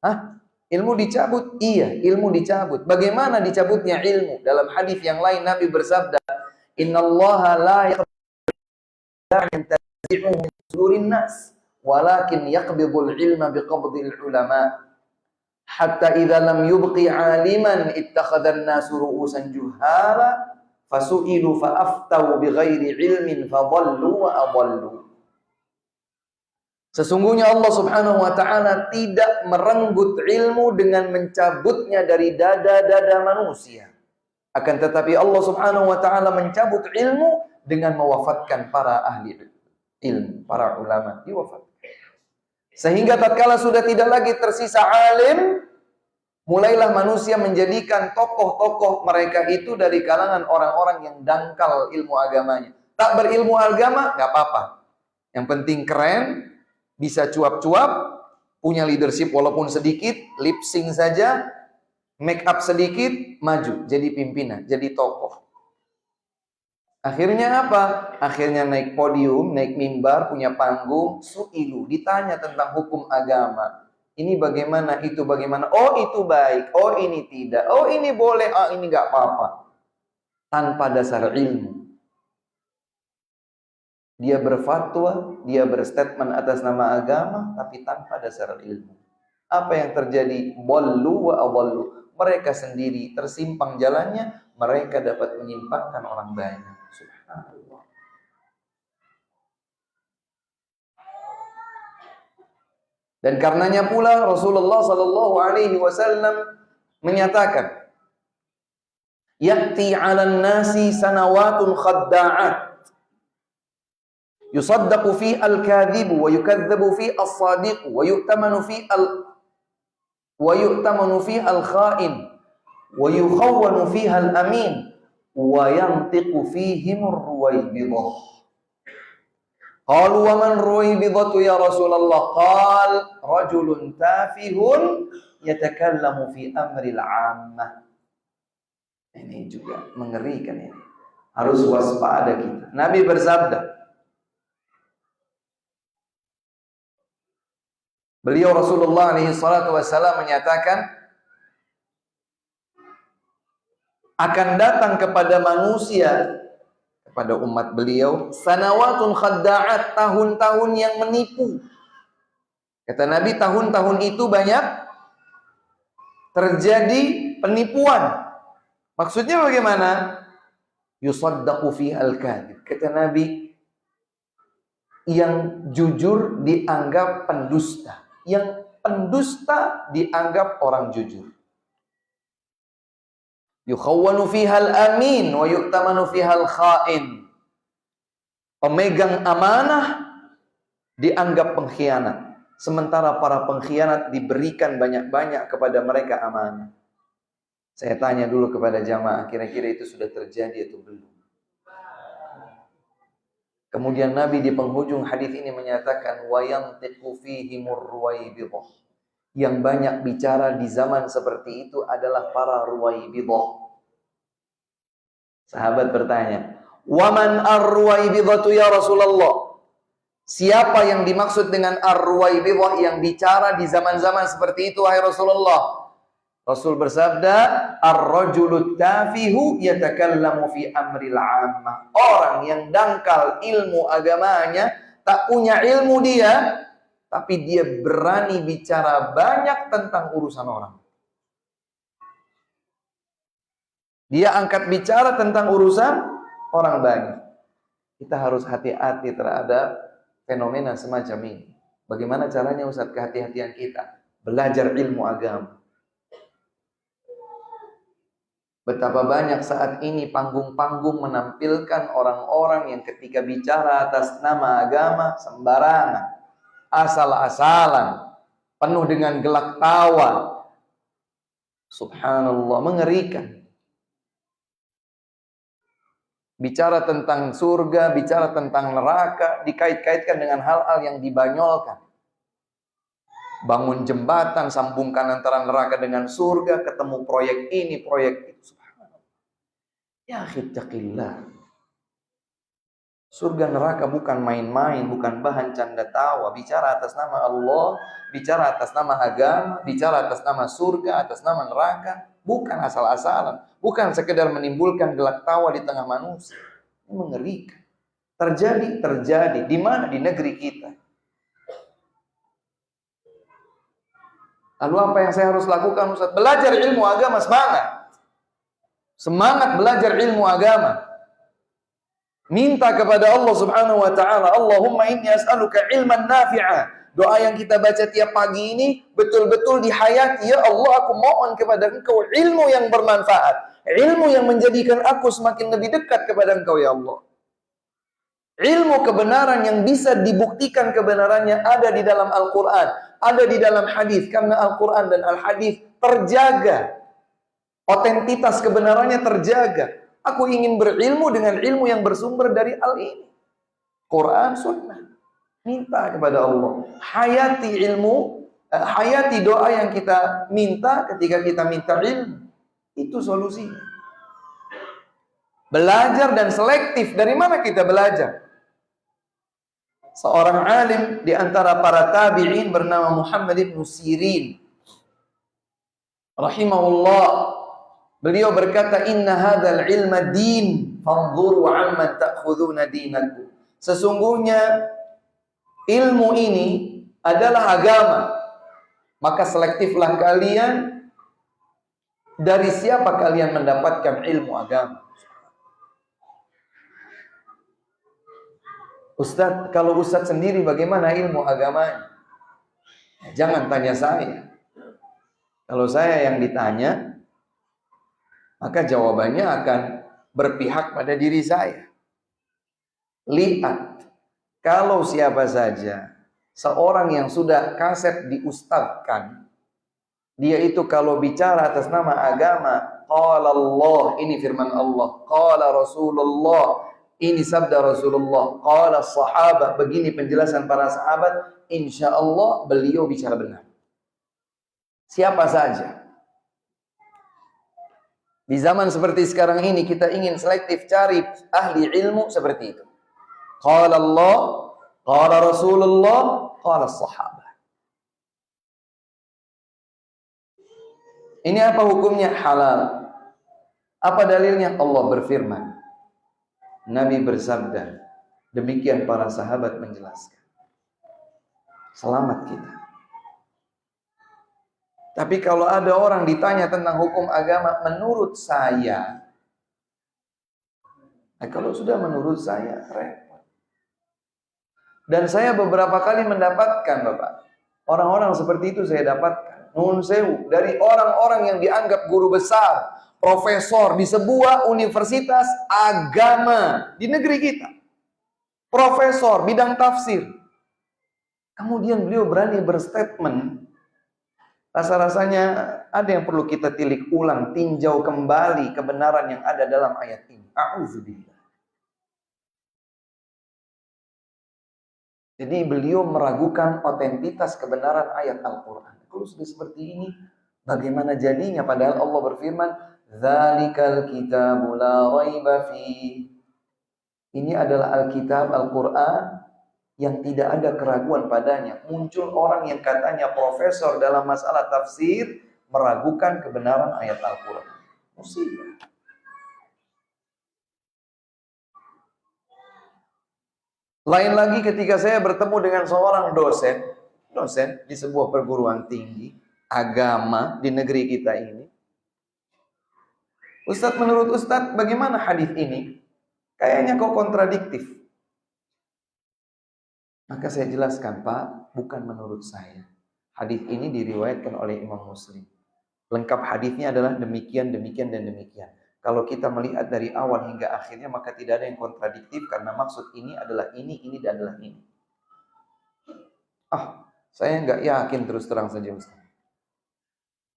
Hah? Ilmu dicabut? Iya, ilmu dicabut. Bagaimana dicabutnya ilmu? Dalam hadis yang lain Nabi bersabda, "Innallaha la yantazi'u min sudurin nas, walakin yaqbidul ilma biqabdil ulama. Hatta idza lam yubqi 'aliman ittakhadha an-nasu ru'usan juhala, fasu'ilu fa'aftau bighairi ilmin fadhallu wa adallu." Sesungguhnya Allah Subhanahu wa ta'ala tidak merenggut ilmu dengan mencabutnya dari dada-dada manusia. Akan tetapi Allah Subhanahu wa ta'ala mencabut ilmu dengan mewafatkan para ahli ilmu, para ulama diwafatkan. Sehingga tatkala sudah tidak lagi tersisa alim, mulailah manusia menjadikan tokoh-tokoh mereka itu dari kalangan orang-orang yang dangkal ilmu agamanya. Tak berilmu agama, gak apa-apa. Yang penting keren, bisa cuap-cuap, punya leadership walaupun sedikit, lip sync saja, make up sedikit, maju, jadi pimpinan, jadi tokoh. Akhirnya apa? Akhirnya naik podium, naik mimbar, punya panggung, su'ilu, ditanya tentang hukum agama. Ini bagaimana, itu bagaimana, oh itu baik, oh ini tidak, oh ini boleh, oh ini gak apa-apa. Tanpa dasar ilmu. Dia berfatwa, dia berstatement atas nama agama, tapi tanpa dasar ilmu. Apa yang terjadi? Ballu wa adallu. Mereka sendiri tersimpang jalannya, mereka dapat menyimpangkan orang banyak. Subhanallah. Dan karenanya pula Rasulullah Sallallahu Alaihi Wasallam menyatakan, "Ya'ti 'alan nasi sanawatun khadda'at. Yusaddaqu fi al-kadhibu wa yukadzabu fi as-sadiqu wa yu'tamanu fi al-kha'in wa yukhawwanu fiha al-amin wa yantiqu fihim ar-ruwaybidah." Qalu wa man ruwaybidatu ya Rasulullah? Qal rajulun tafihun yatakallamu fi amri al-'ammah. Ini juga mengerikan ini. Harus waspada kita. Nabi bersabda, beliau Rasulullah SAW menyatakan, akan datang kepada manusia, kepada umat beliau, sanawatun khadda'at, tahun-tahun yang menipu. Kata Nabi, tahun-tahun itu banyak terjadi penipuan. Maksudnya bagaimana? Yusaddaqu fihal kadhib. Kata Nabi, yang jujur dianggap pendusta, yang pendusta dianggap orang jujur. Yukhawwanu fihal amin wa yu'tamanu fihal kha'in. Pemegang amanah dianggap pengkhianat, sementara para pengkhianat diberikan banyak-banyak kepada mereka amanah. Saya tanya dulu kepada jamaah, kira-kira itu sudah terjadi atau belum? Kemudian Nabi di penghujung hadis ini menyatakan, wa yantiqu fihimur ruwaibidah. Yang banyak bicara di zaman seperti itu adalah para ruwaibidah. Sahabat bertanya, "Waman ar-ruwaibidhatu ya Rasulullah?" Siapa yang dimaksud dengan ar-ruwaibidah yang bicara di zaman-zaman seperti itu wahai Rasulullah? Rasul bersabda, "Ar-rajulu tafihu yatakallamu fi amril 'ammah." Orang yang dangkal ilmu agamanya, tak punya ilmu dia, tapi dia berani bicara banyak tentang urusan orang. Dia angkat bicara tentang urusan orang banyak. Kita harus hati-hati terhadap fenomena semacam ini. Bagaimana caranya Ustaz kehati-hatian kita? Belajar ilmu agama. Betapa banyak saat ini panggung-panggung menampilkan orang-orang yang ketika bicara atas nama agama sembarangan, asal-asalan, penuh dengan gelak tawa. Subhanallah, mengerikan. Bicara tentang surga, bicara tentang neraka, dikait-kaitkan dengan hal-hal yang dibanyolkan. Bangun jembatan, sambungkan antara neraka dengan surga, ketemu proyek ini, proyek itu. Subhanallah. Ya khitaqillah. Surga neraka bukan main-main, bukan bahan canda tawa. Bicara atas nama Allah, bicara atas nama agama, bicara atas nama surga, atas nama neraka. Bukan asal-asalan. Bukan sekedar menimbulkan gelak tawa di tengah manusia. Ini mengerikan. Terjadi. Di mana? Di negeri kita. Lalu apa yang saya harus lakukan Ustaz? Belajar ilmu agama, semangat. Semangat belajar ilmu agama. Minta kepada Allah Subhanahu wa taala, Allahumma inni as'aluka ilman nafi'a. Doa yang kita baca tiap pagi ini betul-betul dihayati. Ya Allah, aku mohon kepada Engkau ilmu yang bermanfaat, ilmu yang menjadikan aku semakin lebih dekat kepada Engkau ya Allah. Ilmu kebenaran yang bisa dibuktikan kebenarannya ada di dalam Al-Qur'an, ada di dalam hadis, karena Al-Qur'an dan Al-Hadis terjaga. Otentitas kebenarannya terjaga. Aku ingin berilmu dengan ilmu yang bersumber dari al ini. Quran, sunnah. Minta kepada Allah. Hayati ilmu, hayati doa yang kita minta ketika kita minta ilmu. Itu solusinya. Belajar dan selektif. Dari mana kita belajar? Seorang alim di antara para tabi'in bernama Muhammad ibn Sirin. Rahimahullah. Beliau berkata, inna hadzal ilma din, fanzuru amman ta'khuduna dinakum. Sesungguhnya ilmu ini adalah agama. Maka selektiflah kalian dari siapa kalian mendapatkan ilmu agama. Ustaz, kalau Ustaz sendiri bagaimana ilmu agamanya? Jangan tanya saya. Kalau saya yang ditanya, maka jawabannya akan berpihak pada diri saya. Lihat, kalau siapa saja seorang yang sudah kaset diustadkan, dia itu kalau bicara atas nama agama, qala Allah, ini firman Allah, qala Rasulullah, ini sabda Rasulullah, qala sahabat, begini penjelasan para sahabat, insya Allah beliau bicara benar. Siapa saja Di zaman seperti sekarang ini kita ingin selektif cari ahli ilmu seperti itu. Qala Allah, qala Rasulullah, qala sahabat. Ini apa hukumnya? Halal. Apa dalilnya? Allah berfirman. Nabi bersabda. Demikian para sahabat menjelaskan. Selamat kita. Tapi kalau ada orang ditanya tentang hukum agama, menurut saya, kalau sudah menurut saya, repot. Dan saya beberapa kali mendapatkan, Bapak, orang-orang seperti itu saya dapatkan. Nun sewu, dari orang-orang yang dianggap guru besar, profesor di sebuah universitas agama di negeri kita. Profesor bidang tafsir. Kemudian beliau berani berstatement. Rasa-rasanya ada yang perlu kita tilik ulang, tinjau kembali kebenaran yang ada dalam ayat ini. A'udzubillah. Jadi beliau meragukan otentitas kebenaran ayat Al-Quran. Kalau sudah seperti ini, bagaimana jadinya? Padahal Allah berfirman, "Dzalikal kitabu la raiba fi." Ini adalah Alkitab, Al-Quran yang tidak ada keraguan padanya. Muncul orang yang katanya profesor dalam masalah tafsir, meragukan kebenaran ayat Al-Quran. Musibah. Lain lagi ketika saya bertemu dengan seorang dosen di sebuah perguruan tinggi agama di negeri kita ini. Ustadz, menurut Ustadz bagaimana hadis ini? Kayaknya kok kontradiktif. Maka saya jelaskan, Pak, bukan menurut saya. Hadis ini diriwayatkan oleh Imam Muslim. Lengkap hadisnya adalah demikian, demikian, dan demikian. Kalau kita melihat dari awal hingga akhirnya, maka tidak ada yang kontradiktif karena maksud ini adalah ini dan adalah ini. Saya nggak yakin terus terang saja, Ustaz.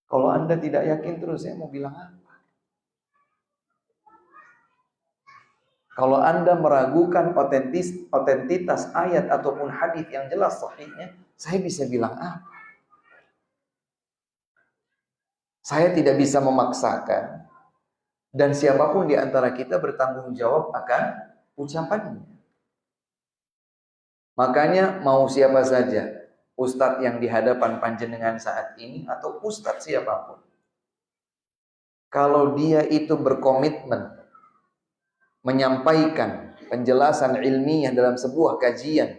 Kalau Anda tidak yakin terus, saya mau bilang apa? Kalau Anda meragukan otentitas ayat ataupun hadis yang jelas sahihnya, saya bisa bilang apa? Saya tidak bisa memaksakan, dan siapapun di antara kita bertanggung jawab akan ucapannya. Makanya mau siapa saja, ustadz yang di hadapan panjenengan saat ini atau ustadz siapapun, kalau dia itu berkomitmen menyampaikan penjelasan ilmiah dalam sebuah kajian,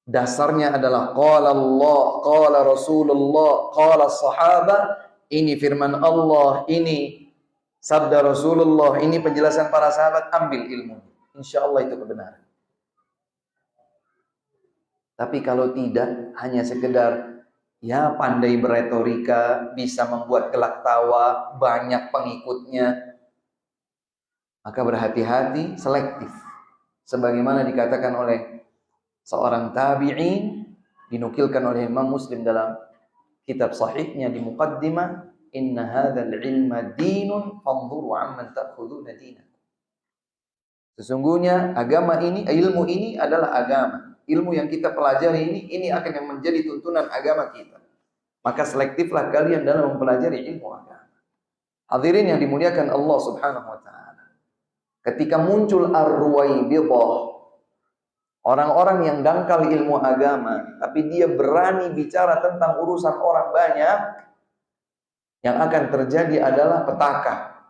dasarnya adalah qala Allah, qala Rasulullah, qala sahabat, ini firman Allah, ini sabda Rasulullah, ini penjelasan para sahabat, ambil ilmu. Insya Allah itu kebenaran. Tapi kalau tidak, hanya sekedar ya pandai beretorika, bisa membuat gelak tawa, banyak pengikutnya, maka berhati-hati, selektif. Sebagaimana dikatakan oleh seorang tabi'in, dinukilkan oleh Imam Muslim dalam kitab sahihnya di muqaddimah, inna hadzal ilma dinun fanzuru amman ta'khuduna dinakum. Sesungguhnya agama ini, ilmu ini adalah agama. Ilmu yang kita pelajari ini akan yang menjadi tuntunan agama kita. Maka selektiflah kalian dalam mempelajari ilmu agama. Hadirin yang dimuliakan Allah Subhanahu wa taala. Ketika muncul ar-ruwaibidah, orang-orang yang dangkal ilmu agama, tapi dia berani bicara tentang urusan orang banyak, yang akan terjadi adalah petaka.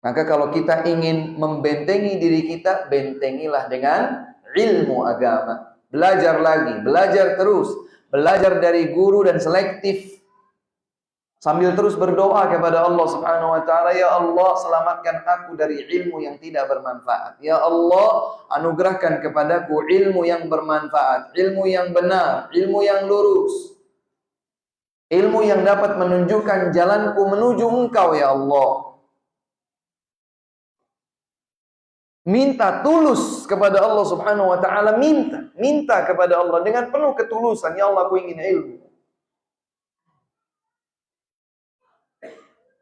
Maka kalau kita ingin membentengi diri kita, bentengilah dengan ilmu agama. Belajar lagi, belajar terus, belajar dari guru dan selektif. Sambil terus berdoa kepada Allah Subhanahu wa taala, ya Allah, selamatkan aku dari ilmu yang tidak bermanfaat. Ya Allah, anugerahkan kepadaku ilmu yang bermanfaat, ilmu yang benar, ilmu yang lurus. Ilmu yang dapat menunjukkan jalanku menuju Engkau, ya Allah. Minta tulus kepada Allah Subhanahu wa taala, minta kepada Allah dengan penuh ketulusan, ya Allah, aku ingin ilmu.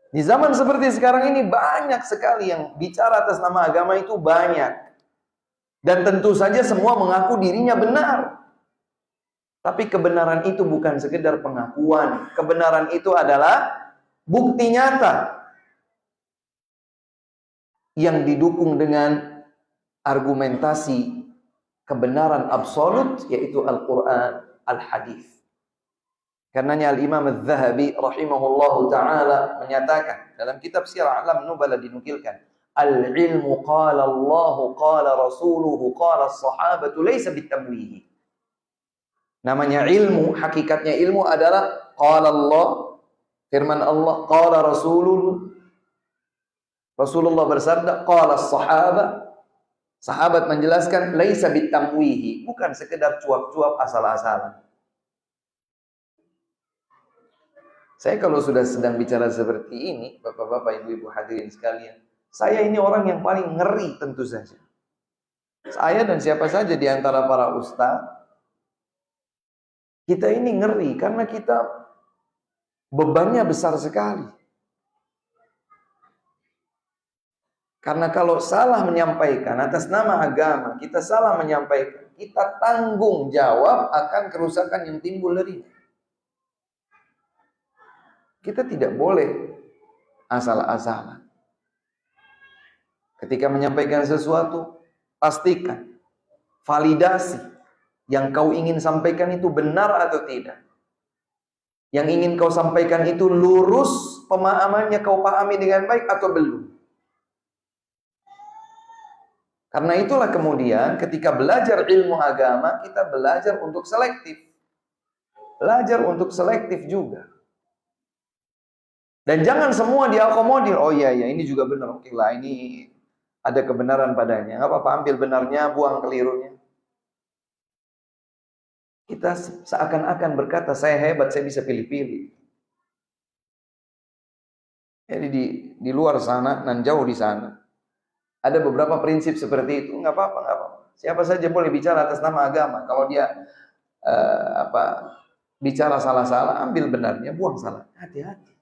Di zaman seperti sekarang ini banyak sekali yang bicara atas nama agama itu banyak. Dan tentu saja semua mengaku dirinya benar. Tapi kebenaran itu bukan sekedar pengakuan. Kebenaran itu adalah bukti nyata. yang didukung dengan argumentasi kebenaran absolut, yaitu Al-Quran, Al-Hadis. Karenanya Al-Imam Al-Zahabi rahimahullahu ta'ala menyatakan dalam kitab Syiar A'lam Nubala dinukilkan, al-ilmu qala Allahu qala rasuluhu qala as-sahabatu laysa bitamwihi. Namanya ilmu, hakikatnya ilmu adalah qala Allah, firman Allah, qala Rasulullah bersabda, qala as-sahaba, sahabat menjelaskan, laysa bitamwihi, bukan sekedar cuap-cuap asal-asalan. Saya kalau sudah sedang bicara seperti ini, bapak-bapak, ibu-ibu hadirin sekalian, saya ini orang yang paling ngeri tentu saja. Saya dan siapa saja di antara para ustaz, kita ini ngeri karena kita bebannya besar sekali. Karena kalau salah menyampaikan atas nama agama, kita salah menyampaikan, kita tanggung jawab akan kerusakan yang timbul darinya. Kita tidak boleh asal-asalan. Ketika menyampaikan sesuatu, pastikan, validasi yang kau ingin sampaikan itu benar atau tidak. Yang ingin kau sampaikan itu lurus pemahamannya, kau pahami dengan baik atau belum. Karena itulah kemudian ketika belajar ilmu agama, kita belajar untuk selektif. Belajar untuk selektif juga. Dan jangan semua diakomodir. Oh iya, ini juga benar. Oke lah, ini ada kebenaran padanya. Nggak apa-apa, ambil benarnya, buang kelirunya. Kita seakan-akan berkata, saya hebat, saya bisa pilih-pilih. Jadi di luar sana, dan jauh di sana, ada beberapa prinsip seperti itu. Nggak apa-apa, nggak apa-apa. Siapa saja boleh bicara atas nama agama. Kalau dia bicara salah-salah, ambil benarnya, buang salah. Hati-hati.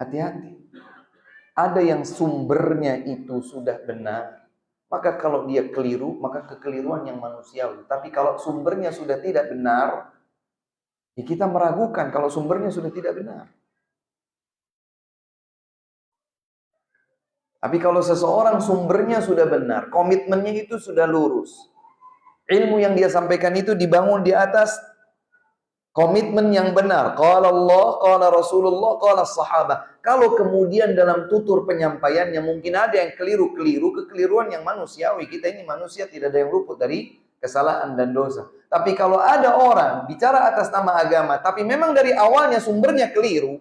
Hati-hati. Ada yang sumbernya itu sudah benar, maka kalau dia keliru, maka kekeliruan yang manusiawi. Tapi kalau sumbernya sudah tidak benar, ya kita meragukan kalau sumbernya sudah tidak benar. Tapi kalau seseorang sumbernya sudah benar, komitmennya itu sudah lurus, ilmu yang dia sampaikan itu dibangun di atas komitmen yang benar. Qala Allah, qala Rasulullah, qala sahabat. Kalau kemudian dalam tutur penyampaiannya mungkin ada yang keliru-keliru, kekeliruan yang manusiawi. Kita ini manusia, tidak ada yang luput dari kesalahan dan dosa. Tapi kalau ada orang bicara atas nama agama, tapi memang dari awalnya sumbernya keliru,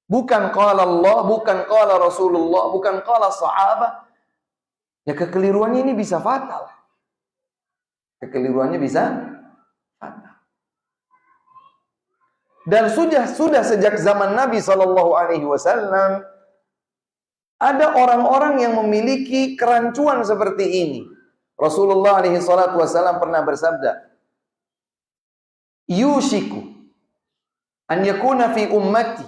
bukan qala Allah, bukan qala Rasulullah, bukan qala sahabat, ya kekeliruannya ini bisa fatal. Kekeliruannya bisa fatal. Dan sudah sejak zaman Nabi SAW ada orang-orang yang memiliki kerancuan seperti ini. Rasulullah SAW pernah bersabda, "Yushiku an yakuna fi ummati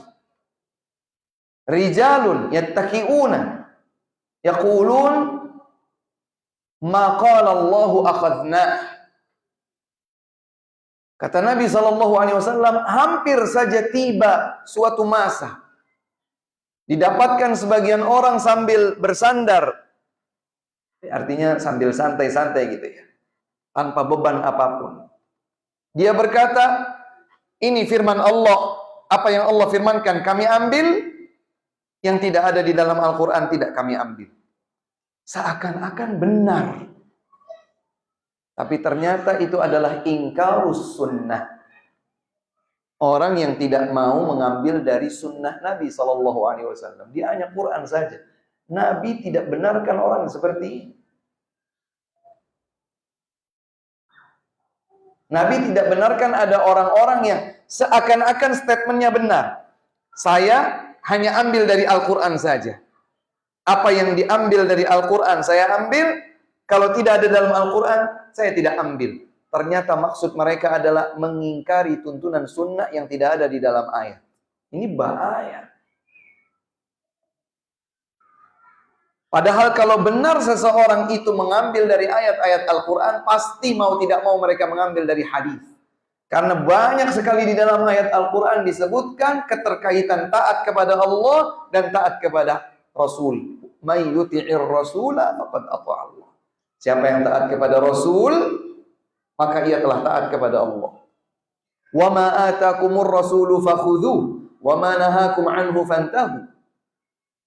rijalun yattaqiuna yaqulun ma qala Allahu akhadna." Kata Nabi SAW, hampir saja tiba suatu masa, didapatkan sebagian orang sambil bersandar, artinya sambil santai-santai gitu ya, tanpa beban apapun. Dia berkata, ini firman Allah, apa yang Allah firmankan kami ambil, yang tidak ada di dalam Al-Quran tidak kami ambil. Seakan-akan benar. Tapi ternyata itu adalah ingkarus sunnah. Orang yang tidak mau mengambil dari sunnah Nabi SAW. Dia hanya Quran saja. Nabi tidak benarkan orang seperti ini. Nabi tidak benarkan ada orang-orang yang seakan-akan statementnya benar. Saya hanya ambil dari Al-Quran saja. Apa yang diambil dari Al-Quran saya ambil. Kalau tidak ada dalam Al-Quran, saya tidak ambil. Ternyata maksud mereka adalah mengingkari tuntunan sunnah yang tidak ada di dalam ayat. Ini bahaya. Padahal kalau benar seseorang itu mengambil dari ayat-ayat Al-Quran, pasti mau tidak mau mereka mengambil dari hadis. Karena banyak sekali di dalam ayat Al-Quran disebutkan keterkaitan taat kepada Allah dan taat kepada Rasul. May yuti'ir rasula faqad ata'a Allah. Siapa yang taat kepada Rasul, maka ia telah taat kepada Allah. Wa ma atakumur rasulu fakhudhuhu wa ma nahakum anhu fantahu.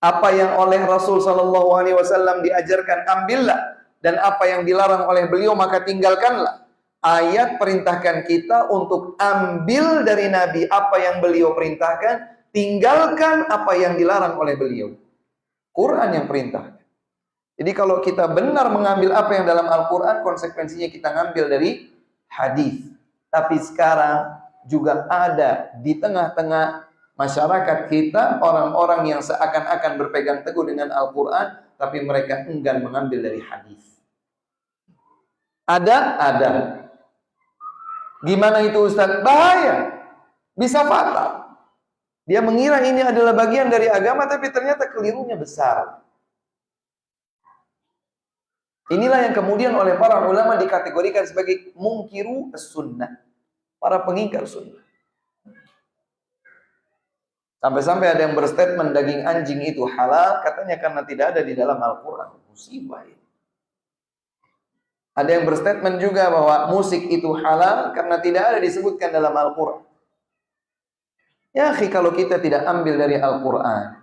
Apa yang oleh Rasul sallallahu alaihi wasallam diajarkan, ambillah, dan apa yang dilarang oleh beliau maka tinggalkanlah. Ayat perintahkan kita untuk ambil dari Nabi apa yang beliau perintahkan, tinggalkan apa yang dilarang oleh beliau. Quran yang perintahkan. Jadi kalau kita benar mengambil apa yang dalam Al-Quran, konsekuensinya kita ngambil dari hadis. Tapi sekarang juga ada di tengah-tengah masyarakat kita orang-orang yang seakan-akan berpegang teguh dengan Al-Quran, tapi mereka enggan mengambil dari hadis. Ada. Gimana itu Ustaz? Bahaya. Bisa fatal. Dia mengira ini adalah bagian dari agama, tapi ternyata kelirunya besar. Inilah yang kemudian oleh para ulama dikategorikan sebagai mungkiru as-sunnah. Para pengingkar sunnah. Sampai-sampai ada yang berstatement daging anjing itu halal, katanya karena tidak ada di dalam Al-Quran. Musibah ini. Ada yang berstatement juga bahwa musik itu halal karena tidak ada disebutkan dalam Al-Quran. Ya akhi, kalau kita tidak ambil dari Al-Quran,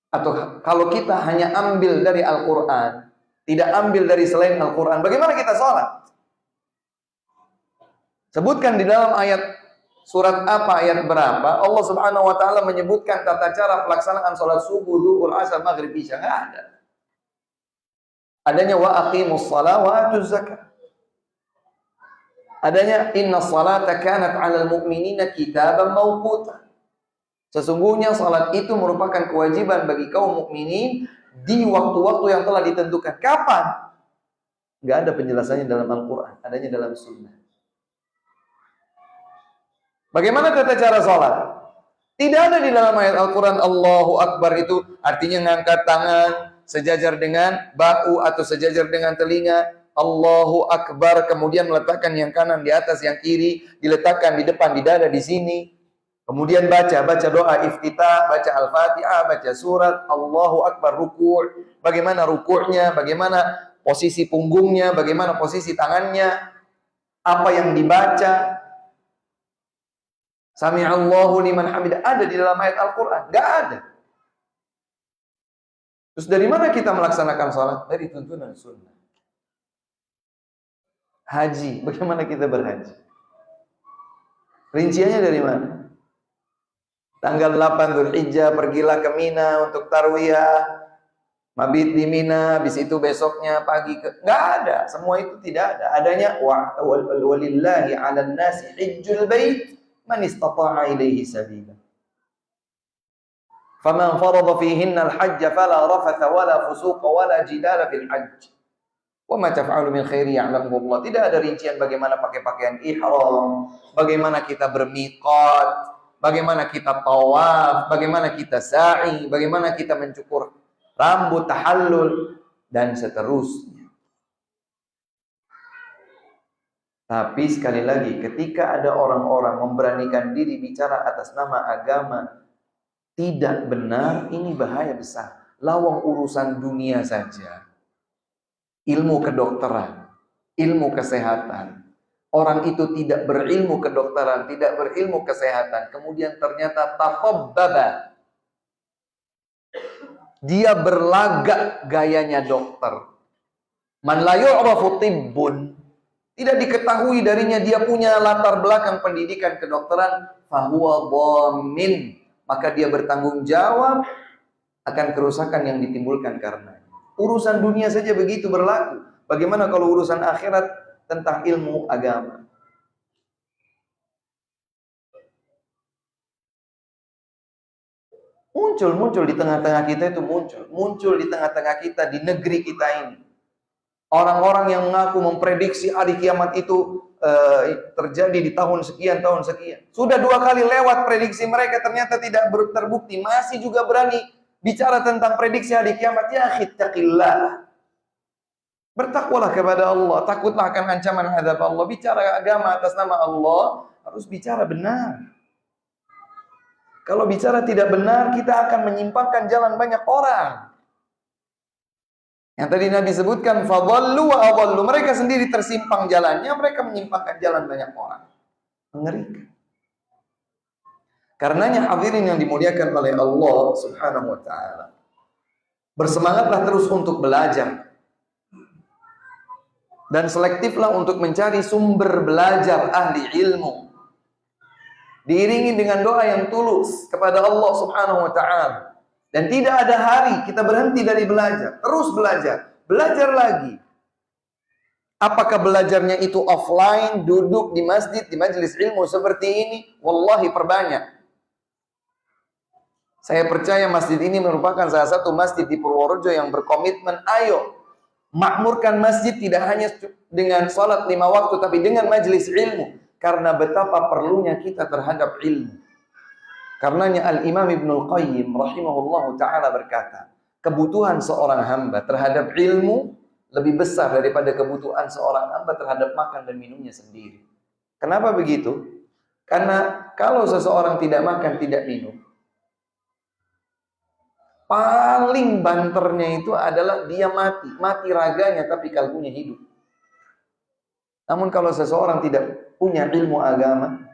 atau kalau kita hanya ambil dari Al-Quran, tidak ambil dari selain Al-Quran, bagaimana kita sholat? Sebutkan di dalam ayat surat apa, ayat berapa, Allah subhanahu wa ta'ala menyebutkan tata cara pelaksanaan sholat subuh, zuhur, asar, maghrib, isya. Nggak ada. Adanya wa aqimus shalah wa atuz zakah. Adanya inna salata kanat 'alal mu'minina kitaban mawquta. Sesungguhnya salat itu merupakan kewajiban bagi kaum mukminin di waktu-waktu yang telah ditentukan. Kapan? Enggak ada penjelasannya dalam Al-Qur'an, adanya dalam sunnah. Bagaimana tata cara salat? Tidak ada di dalam ayat Al-Qur'an Allahu Akbar itu artinya ngangkat tangan sejajar dengan bahu atau sejajar dengan telinga. Allahu Akbar, kemudian meletakkan yang kanan di atas yang kiri, diletakkan di depan, di dada, di sini. Kemudian baca doa iftitah, baca Al-Fatihah, baca surat, Allahu Akbar, ruku'. Bagaimana ruku'nya, bagaimana posisi punggungnya, bagaimana posisi tangannya, apa yang dibaca. Sami'allahu liman hamidah, ada di dalam ayat Al-Quran? Enggak ada. Terus dari mana kita melaksanakan sholat? Dari tuntunan sunnah. Haji, bagaimana kita berhaji? Rinciannya dari mana? Tanggal 8 Dzulhijjah pergilah ke Mina untuk tarwiyah, mabit di Mina, habis itu besoknya pagi ke... Nggak ada, semua itu tidak ada. Adanya walillahi 'alan nasi hajjul bait man istata'a ilaihi sabila. Faman farada fihinna al-hajj fala rafatha wala fusuqa wala jidala fil hajj. Wa ma taf'alu min khairi ya'lamuhu Allah. Tidak ada rincian bagaimana pakai pakaian ihram, bagaimana kita bermiqat, bagaimana kita tawaf, bagaimana kita sa'i, bagaimana kita mencukur rambut, tahallul, dan seterusnya. Tapi sekali lagi, ketika ada orang-orang memberanikan diri bicara atas nama agama tidak benar, ini bahaya besar. Lawang urusan dunia saja. Ilmu kedokteran, ilmu kesehatan. Orang itu tidak berilmu kedokteran, tidak berilmu kesehatan. Kemudian ternyata taqabbaba. Dia berlagak gayanya dokter. Man la yu'rafu tibbun. Tidak diketahui darinya dia punya latar belakang pendidikan kedokteran. Fahuwa dhamin. Maka dia bertanggung jawab akan kerusakan yang ditimbulkan karena urusan dunia saja begitu berlaku. Bagaimana kalau urusan akhirat tentang ilmu agama? Muncul di tengah-tengah kita itu muncul di tengah-tengah kita di negeri kita ini. Orang-orang yang mengaku memprediksi hari kiamat itu terjadi di tahun sekian. Sudah 2 kali lewat prediksi mereka, ternyata tidak terbukti. Masih juga berani bicara tentang prediksi hari kiamat. Ya khittaqillah. Bertakwalah kepada Allah. Takutlah akan ancaman hadap Allah. Bicara agama atas nama Allah harus bicara benar. Kalau bicara tidak benar, kita akan menyimpangkan jalan banyak orang. Yang tadi Nabi sebutkan, fadhallu wa adhallu. Mereka sendiri tersimpang jalannya, mereka menyimpangkan jalan banyak orang. Mengerikan. Karenanya hadirin yang dimuliakan oleh Allah Subhanahu wa taala, bersemangatlah terus untuk belajar. Dan selektiflah untuk mencari sumber belajar ahli ilmu. Diiringi dengan doa yang tulus kepada Allah Subhanahu wa taala. Dan tidak ada hari kita berhenti dari belajar, terus belajar, belajar lagi. Apakah belajarnya itu offline, duduk di masjid, di majelis ilmu seperti ini? Wallahi perbanyak. Saya percaya masjid ini merupakan salah satu masjid di Purworejo yang berkomitmen, ayo makmurkan masjid tidak hanya dengan sholat 5 waktu, tapi dengan majelis ilmu. Karena betapa perlunya kita terhadap ilmu. Karenanya Al-Imam Ibnul Qayyim rahimahullahu ta'ala berkata, kebutuhan seorang hamba terhadap ilmu lebih besar daripada kebutuhan seorang hamba terhadap makan dan minumnya sendiri. Kenapa begitu? Karena kalau seseorang tidak makan, tidak minum, paling banternya itu adalah dia mati raganya tapi kalbunya hidup. Namun kalau seseorang tidak punya ilmu agama,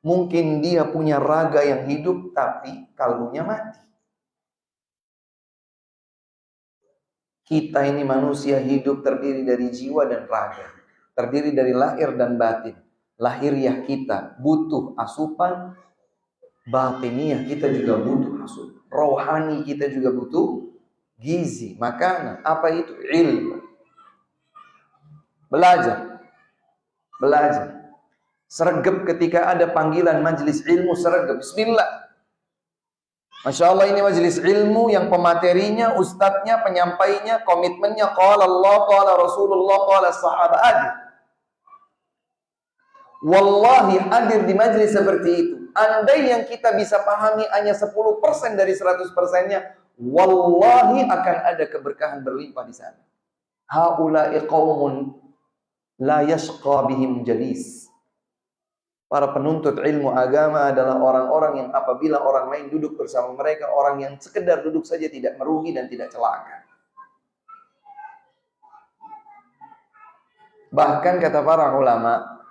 mungkin dia punya raga yang hidup tapi kalbunya mati. Kita ini manusia hidup terdiri dari jiwa dan raga, terdiri dari lahir dan batin. Lahiriah kita butuh asupan, batiniah kita juga butuh asupan, rohani kita juga butuh gizi, makanan. Apa itu? Ilmu. Belajar. Sergap ketika ada panggilan majelis ilmu, sergap. Bismillah. Masya Allah, ini majelis ilmu yang pematerinya, ustadznya, penyampainya, komitmennya qala Allah, qala Rasulullah, qala sahabat. Hadir. Wallahi hadir di majelis seperti itu. Andai yang kita bisa pahami hanya 10% dari 100%-nya, wallahi akan ada keberkahan berlimpah di sana. Haula'i qaumun la yashqa bihim jalis. Para penuntut ilmu agama adalah orang-orang yang apabila orang lain duduk bersama mereka, orang yang sekedar duduk saja tidak merugi dan tidak celaka. Bahkan kata para ulama,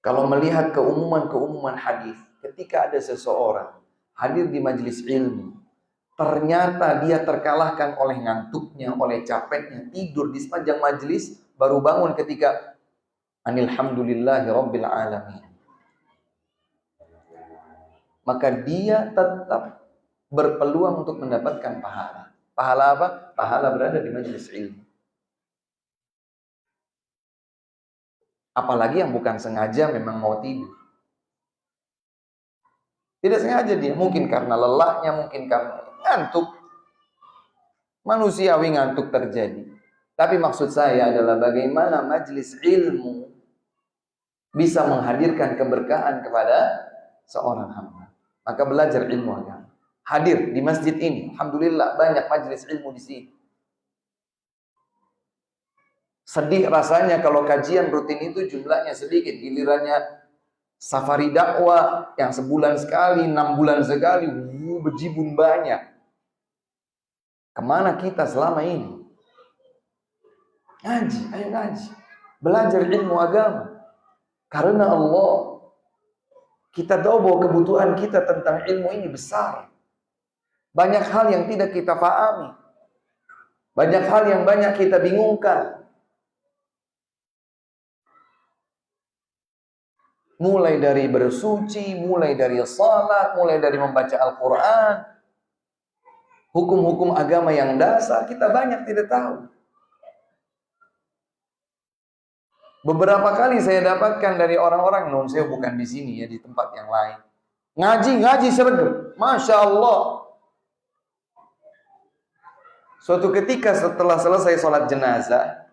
kalau melihat keumuman hadis, ketika ada seseorang hadir di majelis ilmu, ternyata dia terkalahkan oleh ngantuknya, oleh capeknya, tidur di sepanjang majelis, baru bangun ketika Alhamdulillahi Rabbil Alamin. Maka dia tetap berpeluang untuk mendapatkan pahala. Pahala apa? Pahala berada di majelis ilmu. Apalagi yang bukan sengaja memang mau tidur. Tidak sengaja dia, mungkin karena lelahnya, mungkin karena ngantuk. Manusiawi ngantuk terjadi. Tapi maksud saya adalah bagaimana majelis ilmu bisa menghadirkan keberkahan kepada seorang hamba. Maka belajar ilmu agama. Hadir di masjid ini, alhamdulillah banyak majelis ilmu di sini. Sedih rasanya kalau kajian rutin itu jumlahnya sedikit, gilirannya safari dakwah yang sebulan sekali, 6 bulan sekali, bejibun banyak. Kemana kita selama ini? Ngaji, ayo ngaji. Belajar ilmu agama. Karena Allah, kita tahu bahwa kebutuhan kita tentang ilmu ini besar. Banyak hal yang tidak kita pahami. Banyak hal yang banyak kita bingungkan. Mulai dari bersuci, mulai dari salat, mulai dari membaca Al-Quran. Hukum-hukum agama yang dasar, kita banyak tidak tahu. Beberapa kali saya dapatkan dari orang-orang, non saya bukan di sini ya, di tempat yang lain. Ngaji sergap, Masya Allah. Suatu ketika setelah selesai sholat jenazah,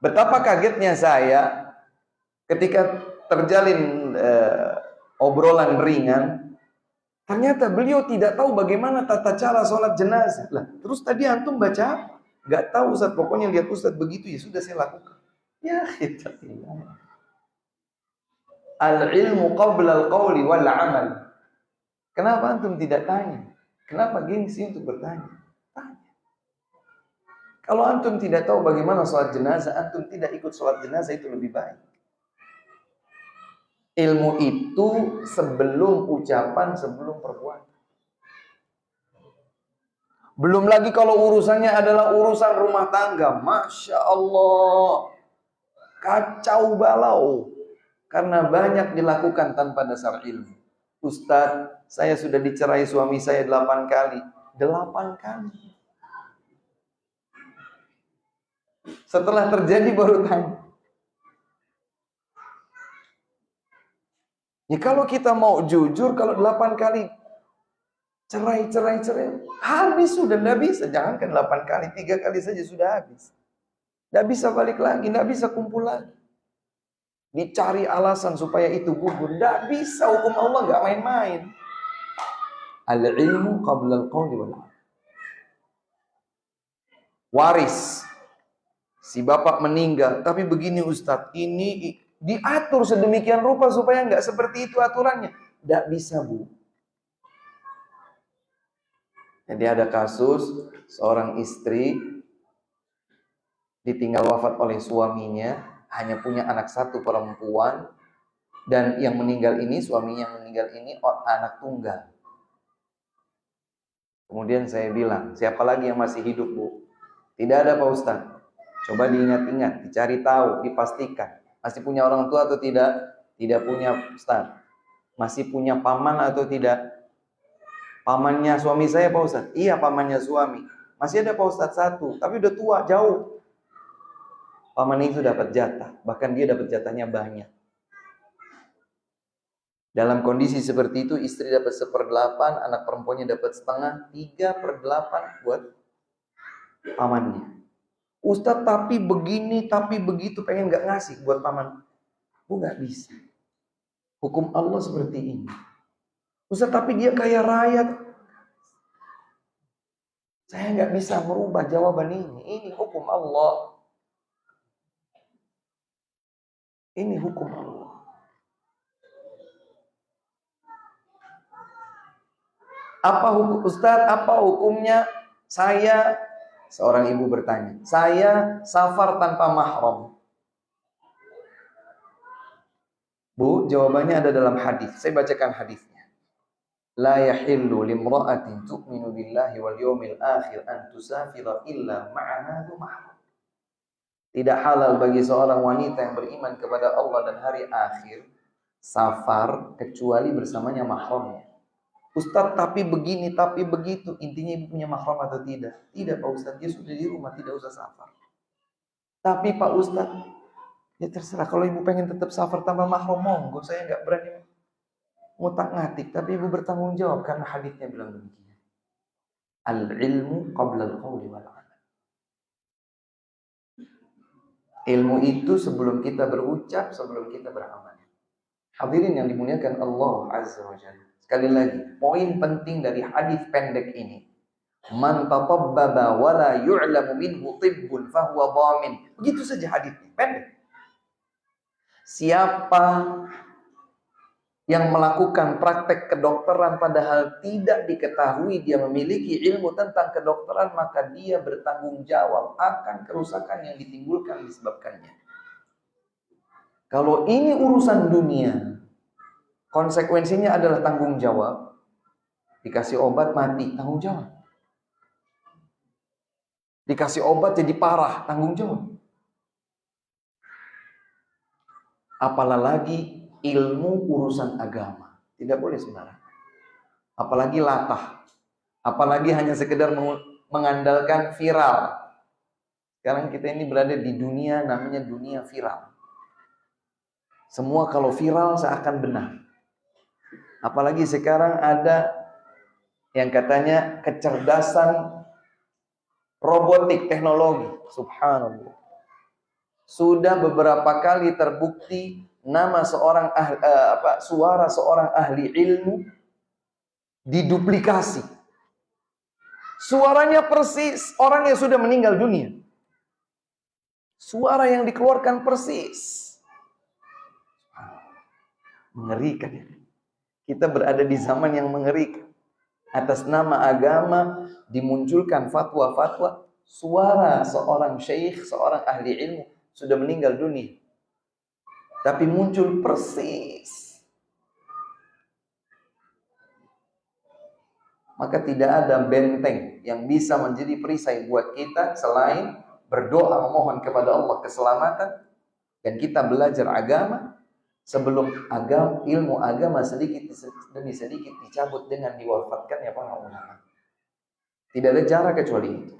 betapa kagetnya saya ketika terjalin obrolan ringan. Ternyata beliau tidak tahu bagaimana tata cara sholat jenazah. Lah, terus tadi antum baca apa? Gak tahu Ustaz, pokoknya lihat Ustaz begitu ya sudah saya lakukan. Ya, Al-ilmu qabla al-qawli wal amal. Kenapa antum tidak tanya? Kenapa gengsi untuk bertanya? Tanya. Kalau antum tidak tahu bagaimana sholat jenazah, antum tidak ikut sholat jenazah, itu lebih baik. Ilmu itu sebelum ucapan, sebelum perbuatan. Belum lagi kalau urusannya adalah urusan rumah tangga. Masya Allah, kacau balau. Karena banyak dilakukan tanpa dasar ilmu. Ustadz, saya sudah dicerai suami saya 8 kali. 8 kali. Setelah terjadi baru tanya. Ya kalau kita mau jujur, kalau 8 kali cerai, habis sudah, tidak bisa. Jangankan 8 kali, 3 kali saja sudah habis. Tidak bisa balik lagi, tidak bisa kumpul lagi. Dicari alasan supaya itu gugur. Tidak bisa, hukum Allah nggak main-main. Al-ilmu qabla al-qawli wal amal. Waris. Si bapak meninggal, tapi begini Ustadz, ini diatur sedemikian rupa supaya nggak seperti itu aturannya. Tidak bisa, Bu. Jadi ada kasus seorang istri ditinggal wafat oleh suaminya, hanya punya anak 1 perempuan, dan yang meninggal ini, suaminya yang meninggal ini anak tunggal. Kemudian saya bilang, siapa lagi yang masih hidup, Bu? Tidak ada, Pak Ustadz. Coba diingat-ingat, dicari tahu, dipastikan. Masih punya orang tua atau tidak? Tidak punya, Ustadz. Masih punya paman atau tidak? Pamannya suami saya, Pak Ustadz. Iya, pamannya suami. Masih ada, Pak Ustadz, 1, tapi udah tua, jauh. Paman itu dapat jatah, bahkan dia dapat jatahnya banyak. Dalam kondisi seperti itu, istri dapat 1/8, anak perempuannya dapat setengah, 3/8 buat pamannya. Ustadz, tapi begini, tapi begitu, pengen gak ngasih buat paman. Bu, gak bisa. Hukum Allah seperti ini. Ustadz, tapi dia kaya raya. Saya gak bisa merubah jawaban ini. Ini hukum Allah. Ini hukum Allah. Apa hukum Ustadz? Apa hukumnya saya? Seorang ibu bertanya. Saya safar tanpa mahram. Bu, jawabannya ada dalam hadis. Saya bacakan hadisnya. La yahillu limra'atin tu'minu billahi wal yawmil akhir an tusafira illa ma'aha dhu mahram. Tidak halal bagi seorang wanita yang beriman kepada Allah dan hari akhir safar kecuali bersamanya mahramnya. Ustadz, tapi begini, tapi begitu. Intinya ibu punya mahram atau tidak? Tidak, Pak Ustadz. Dia sudah di rumah, tidak usah safar. Tapi Pak Ustadz, ya terserah. Kalau ibu pengen tetap safar tanpa mahram, monggo. Saya nggak berani ngutak-ngatik. Tapi ibu bertanggung jawab karena hadisnya bilang demikian. Al-ilmu qabla al-qawli wal amal. Ilmu itu sebelum kita berucap, sebelum kita beramal. Hadirin yang dimuliakan Allah Azza wa Jalla. Sekali lagi, poin penting dari hadis pendek ini. Man tatabbaba wa la yu'lamu minhu tibbun fahuwa dhamin. Begitu saja hadisnya, pendek. Siapa yang melakukan praktek kedokteran padahal tidak diketahui dia memiliki ilmu tentang kedokteran, maka dia bertanggung jawab akan kerusakan yang ditimbulkan disebabkannya. Kalau ini urusan dunia, konsekuensinya adalah tanggung jawab. Dikasih obat mati, tanggung jawab. Dikasih obat jadi parah, tanggung jawab. Apalagi ilmu urusan agama, tidak boleh sembarangan. Apalagi latah, apalagi hanya sekedar mengandalkan viral. Sekarang kita ini berada di dunia namanya dunia viral. Semua kalau viral seakan benar. Apalagi sekarang ada yang katanya kecerdasan robotik teknologi. Subhanallah. Sudah beberapa kali terbukti nama seorang suara seorang ahli ilmu diduplikasi. Suaranya persis orang yang sudah meninggal dunia. Suara yang dikeluarkan persis. Mengerikan ya. Kita berada di zaman yang mengerikan. Atas nama agama dimunculkan fatwa-fatwa, suara seorang syekh, seorang ahli ilmu sudah meninggal dunia. Tapi muncul persis. Maka tidak ada benteng yang bisa menjadi perisai buat kita selain berdoa memohon kepada Allah keselamatan, dan kita belajar agama sebelum ilmu agama sedikit demi sedikit dicabut dengan diwafatkannya para ulama. Tidak ada cara kecuali itu.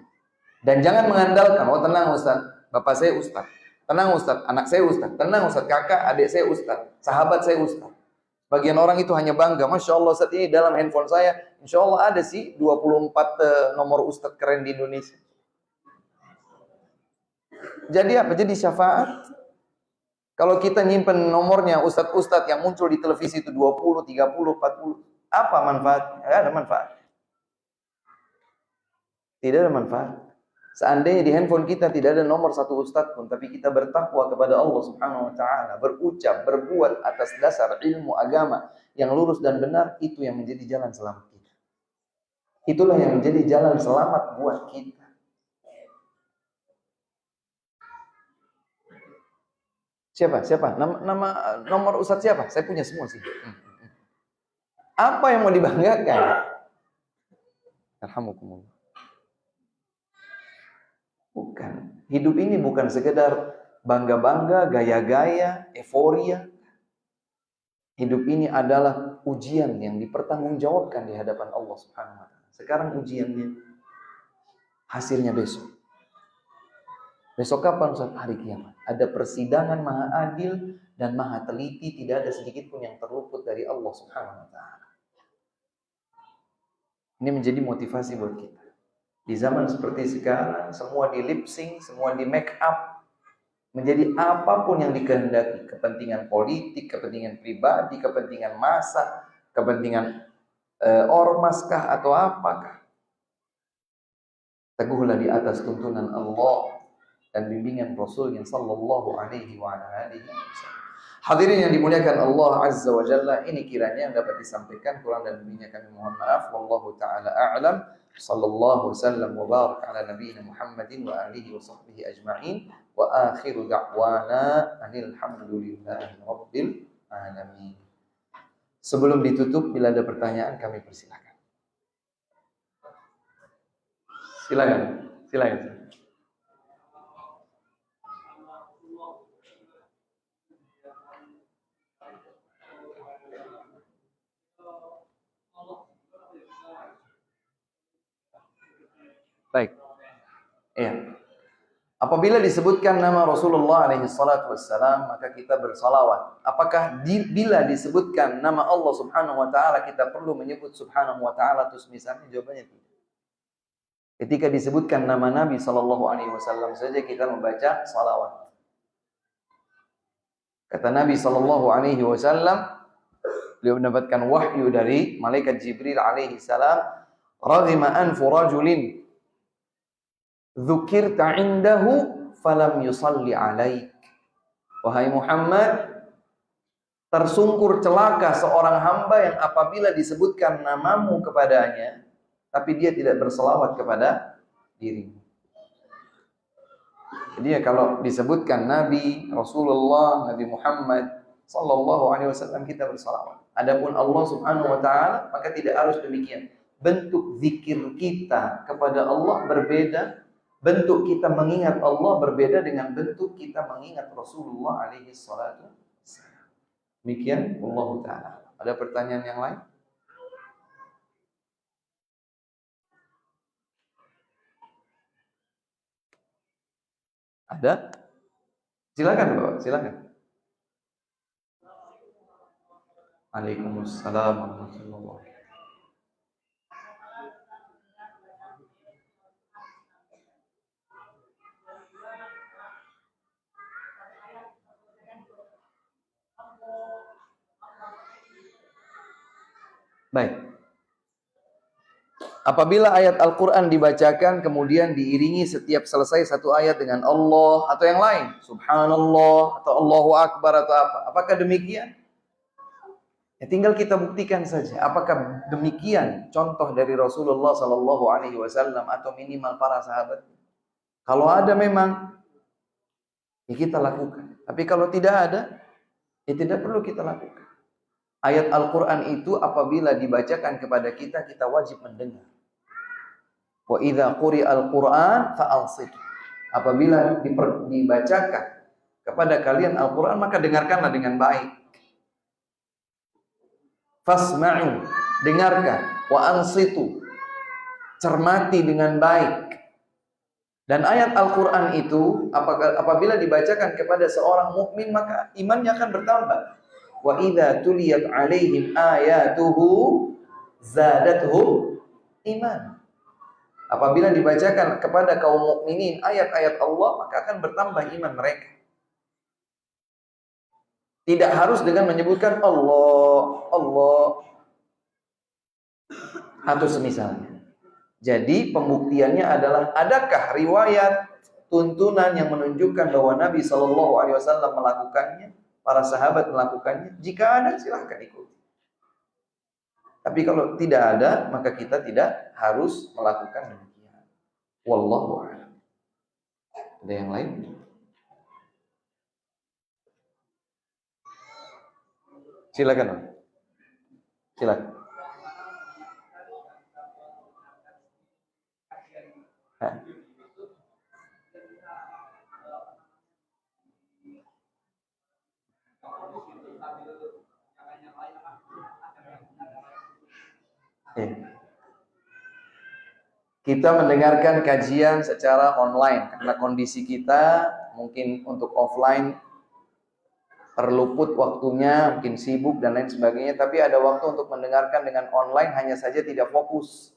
Dan jangan mengandalkan, oh tenang Ustaz, bapak saya Ustaz. Tenang Ustaz, anak saya Ustaz. Tenang Ustaz, kakak, adik saya Ustaz. Sahabat saya Ustaz. Bagian orang itu hanya bangga. Masya Allah Ustaz, ini dalam handphone saya, insya Allah ada sih 24 nomor Ustaz keren di Indonesia. Jadi apa? Jadi syafaat. Kalau kita nyimpen nomornya Ustaz-Ustaz yang muncul di televisi itu 20, 30, 40. Apa manfaatnya? Tidak ada manfaat. Tidak ada manfaat. Seandainya di handphone kita tidak ada nomor satu Ustaz pun, tapi kita bertakwa kepada Allah Subhanahu wa taala, berucap, berbuat atas dasar ilmu agama yang lurus dan benar, itu yang menjadi jalan selamat kita. Itulah yang menjadi jalan selamat buat kita. Siapa? Nama nomor Ustaz siapa? Saya punya semua sih. Apa yang mau dibanggakan? Alhamdulillah. Bukan. Hidup ini bukan sekedar bangga-bangga, gaya-gaya, euforia. Hidup ini adalah ujian yang dipertanggungjawabkan di hadapan Allah Subhanahu wa taala. Sekarang ujiannya, hasilnya besok. Besok kapan Ustaz? Hari kiamat. Ada persidangan maha adil dan maha teliti, tidak ada sedikit pun yang terluput dari Allah Subhanahu wa taala. Ini menjadi motivasi buat kita. Di zaman seperti sekarang, semua di lip sync, semua di make up, menjadi apapun yang dikehendaki, kepentingan politik, kepentingan pribadi, kepentingan massa, kepentingan ormaskah atau apakah. Teguhlah di atas tuntunan Allah dan bimbingan Rasul yang sallallahu alaihi wa alihi wasallam. Hadirin yang dimuliakan Allah Azza wa Jalla, ini kiranya yang dapat disampaikan, kurang dan lebihnya kami mohon maaf. Wallahu taala a'lam. Sallallahu wasallam wa barak ala nabiyyina Muhammadin wa alihi wa sahbihi ajma'in. Wa akhiru da'wana anil hamdulillahi rabbil alamin. Sebelum ditutup, bila ada pertanyaan kami persilakan. Silakan. Baik. Ya. Apabila disebutkan nama Rasulullah alaihi salatu wassalam, maka kita bersalawat. Apakah bila disebutkan nama Allah Subhanahu wa taala kita perlu menyebut Subhanahu wa taala terus misalnya? Jawabannya tidak. Ketika disebutkan nama Nabi sallallahu alaihi wasallam saja kita membaca salawat. Kata Nabi sallallahu alaihi wasallam, beliau mendapatkan wahyu dari malaikat Jibril alaihi salam, "Radhima anfu rajulin dzukirta indahu falam yusalli alaik." Wahai Muhammad, tersungkur celaka seorang hamba yang apabila disebutkan namamu kepadanya tapi dia tidak berselawat kepada dirimu. Jadi ya, kalau disebutkan Nabi Rasulullah, Nabi Muhammad sallallahu alaihi wasallam, kita berselawat. Adapun Allah Subhanahu wa taala, maka tidak harus demikian. Bentuk zikir kita kepada Allah berbeda. Bentuk kita mengingat Allah berbeda dengan bentuk kita mengingat Rasulullah alaihi salatu wassalam. Demikian Allah Ta'ala. Ada pertanyaan yang lain? Ada? Silakan Bapak, silakan. Waalaikumsalam warahmatullahi wabarakatuh. Baik. Apabila ayat Al-Quran dibacakan kemudian diiringi setiap selesai satu ayat dengan Allah atau yang lain, Subhanallah atau Allahu Akbar atau apa, apakah demikian? Ya, tinggal kita buktikan saja apakah demikian contoh dari Rasulullah Sallallahu Alaihi Wasallam atau minimal para sahabat. Kalau ada memang, ya kita lakukan. Tapi kalau tidak ada, ya tidak perlu kita lakukan. Ayat Al-Quran itu apabila dibacakan kepada kita, kita wajib mendengar. Wa idza quri'al Qur'an fa'ansitu. Apabila dibacakan kepada kalian Al-Quran, maka dengarkanlah dengan baik. Fasma'u, dengarkan. Wa ansitu, cermati dengan baik. Dan ayat Al-Quran itu apabila dibacakan kepada seorang mukmin, maka imannya akan bertambah. Wa idza tuliyat 'alaihim ayatuhu zadatuhum iman. Apabila dibacakan kepada kaum mukminin ayat-ayat Allah, maka akan bertambah iman mereka. Tidak harus dengan menyebutkan Allah, Allah atau semisalnya. Jadi pembuktiannya adalah, adakah riwayat tuntunan yang menunjukkan bahwa Nabi Shallallahu Alaihi Wasallam melakukannya, para sahabat melakukannya? Jika ada, silahkan ikuti. Tapi kalau tidak ada, maka kita tidak harus melakukan demikian. Wallahu a'lam. Ada yang lain? Silakan. Silakan. Kita mendengarkan kajian secara online karena kondisi kita mungkin untuk offline terluput waktunya, mungkin sibuk dan lain sebagainya, tapi ada waktu untuk mendengarkan dengan online, hanya saja tidak fokus.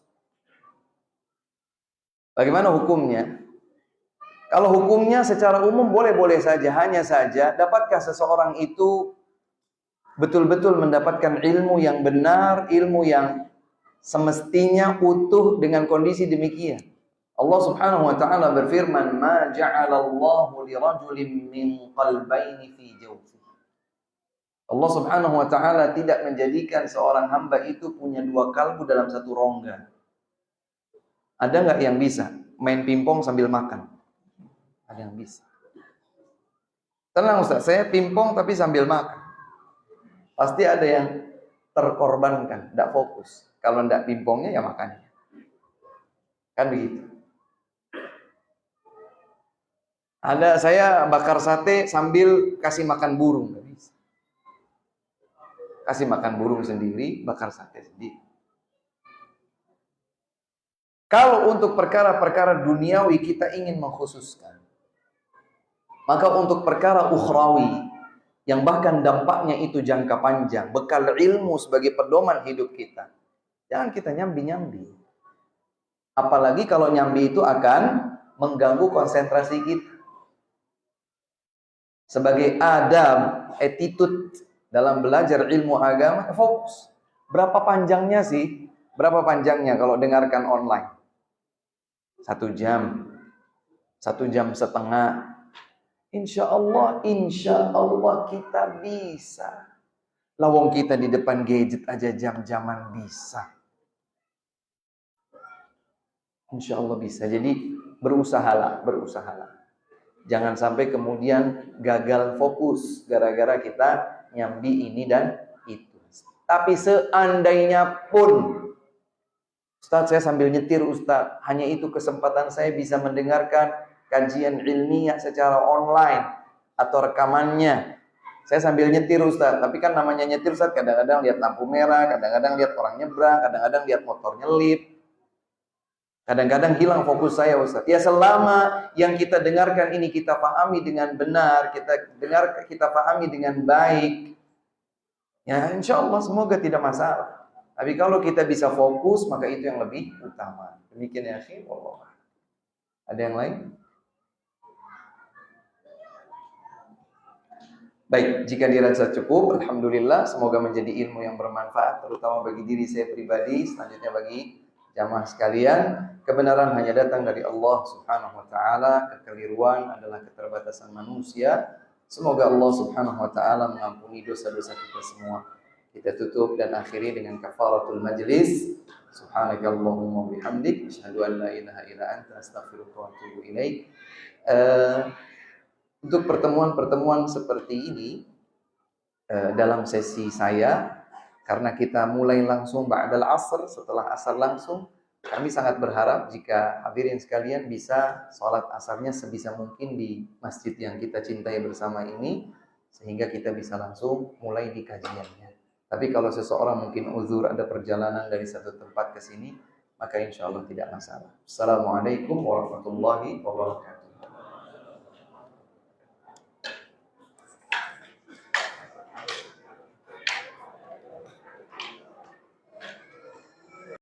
Bagaimana hukumnya? Kalau hukumnya secara umum boleh-boleh saja, hanya saja dapatkah seseorang itu betul-betul mendapatkan ilmu yang benar, ilmu yang semestinya utuh dengan kondisi demikian. Allah Subhanahu wa taala berfirman, "Ma ja'alallahu lirajulin min qalbaini fi jawfihi." Allah Subhanahu wa taala tidak menjadikan seorang hamba itu punya dua kalbu dalam satu rongga. Ada nggak yang bisa main pingpong sambil makan? Ada yang bisa. Tenang Ustaz, saya pingpong tapi sambil makan. Pasti ada yang terkorbankan, tidak fokus. Kalau tidak pingpongnya, ya makannya. Kan begitu. Ada saya bakar sate sambil kasih makan burung. Nggak bisa. Kasih makan burung sendiri, bakar sate sendiri. Kalau untuk perkara-perkara duniawi kita ingin mengkhususkan, maka untuk perkara ukhrawi yang bahkan dampaknya itu jangka panjang, bekal ilmu sebagai pedoman hidup kita, jangan kita nyambi-nyambi. Apalagi kalau nyambi itu akan mengganggu konsentrasi kita. Sebagai adab, attitude dalam belajar ilmu agama, fokus. Berapa panjangnya sih? Berapa panjangnya kalau dengarkan online? 1 jam, 1,5 jam. Insya Allah kita bisa. Lawang kita di depan gadget aja jam-jaman bisa. Insya Allah bisa. Jadi berusahalah. Jangan sampai kemudian gagal fokus gara-gara kita nyambi ini dan itu. Tapi seandainya pun, Ustaz saya sambil nyetir Ustaz, hanya itu kesempatan saya bisa mendengarkan kajian ilmiah secara online atau rekamannya. Saya sambil nyetir Ustaz, tapi kan namanya nyetir Ustaz, kadang-kadang lihat lampu merah, kadang-kadang lihat orang nyebrang, kadang-kadang lihat motor nyelip. Kadang-kadang hilang fokus saya Ustaz. Ya selama yang kita dengarkan ini kita pahami dengan benar, kita pahami dengan baik, ya insya Allah semoga tidak masalah. Tapi kalau kita bisa fokus, maka itu yang lebih utama. Demikian ya akhi, wallah. Ada yang lain? Baik, jika dirasa cukup, alhamdulillah, semoga menjadi ilmu yang bermanfaat, terutama bagi diri saya pribadi, selanjutnya bagi jamaah sekalian. Kebenaran hanya datang dari Allah Subhanahu wa taala, kekeliruan adalah keterbatasan manusia. Semoga Allah Subhanahu wa taala mengampuni dosa-dosa kita semua. Kita tutup dan akhiri dengan kafaratul majlis. Subhanakallahumma bihamdik asyhadu an la ilaha illa anta astaghfiruka wa atubu ilaik. Untuk pertemuan-pertemuan seperti ini dalam sesi saya, karena kita mulai langsung ba'dal asr, setelah asar langsung, kami sangat berharap jika hadirin sekalian bisa sholat asarnya sebisa mungkin di masjid yang kita cintai bersama ini, sehingga kita bisa langsung mulai di kajiannya. Tapi kalau seseorang mungkin uzur ada perjalanan dari satu tempat ke sini, maka insya Allah tidak masalah. Assalamualaikum warahmatullahi wabarakatuh.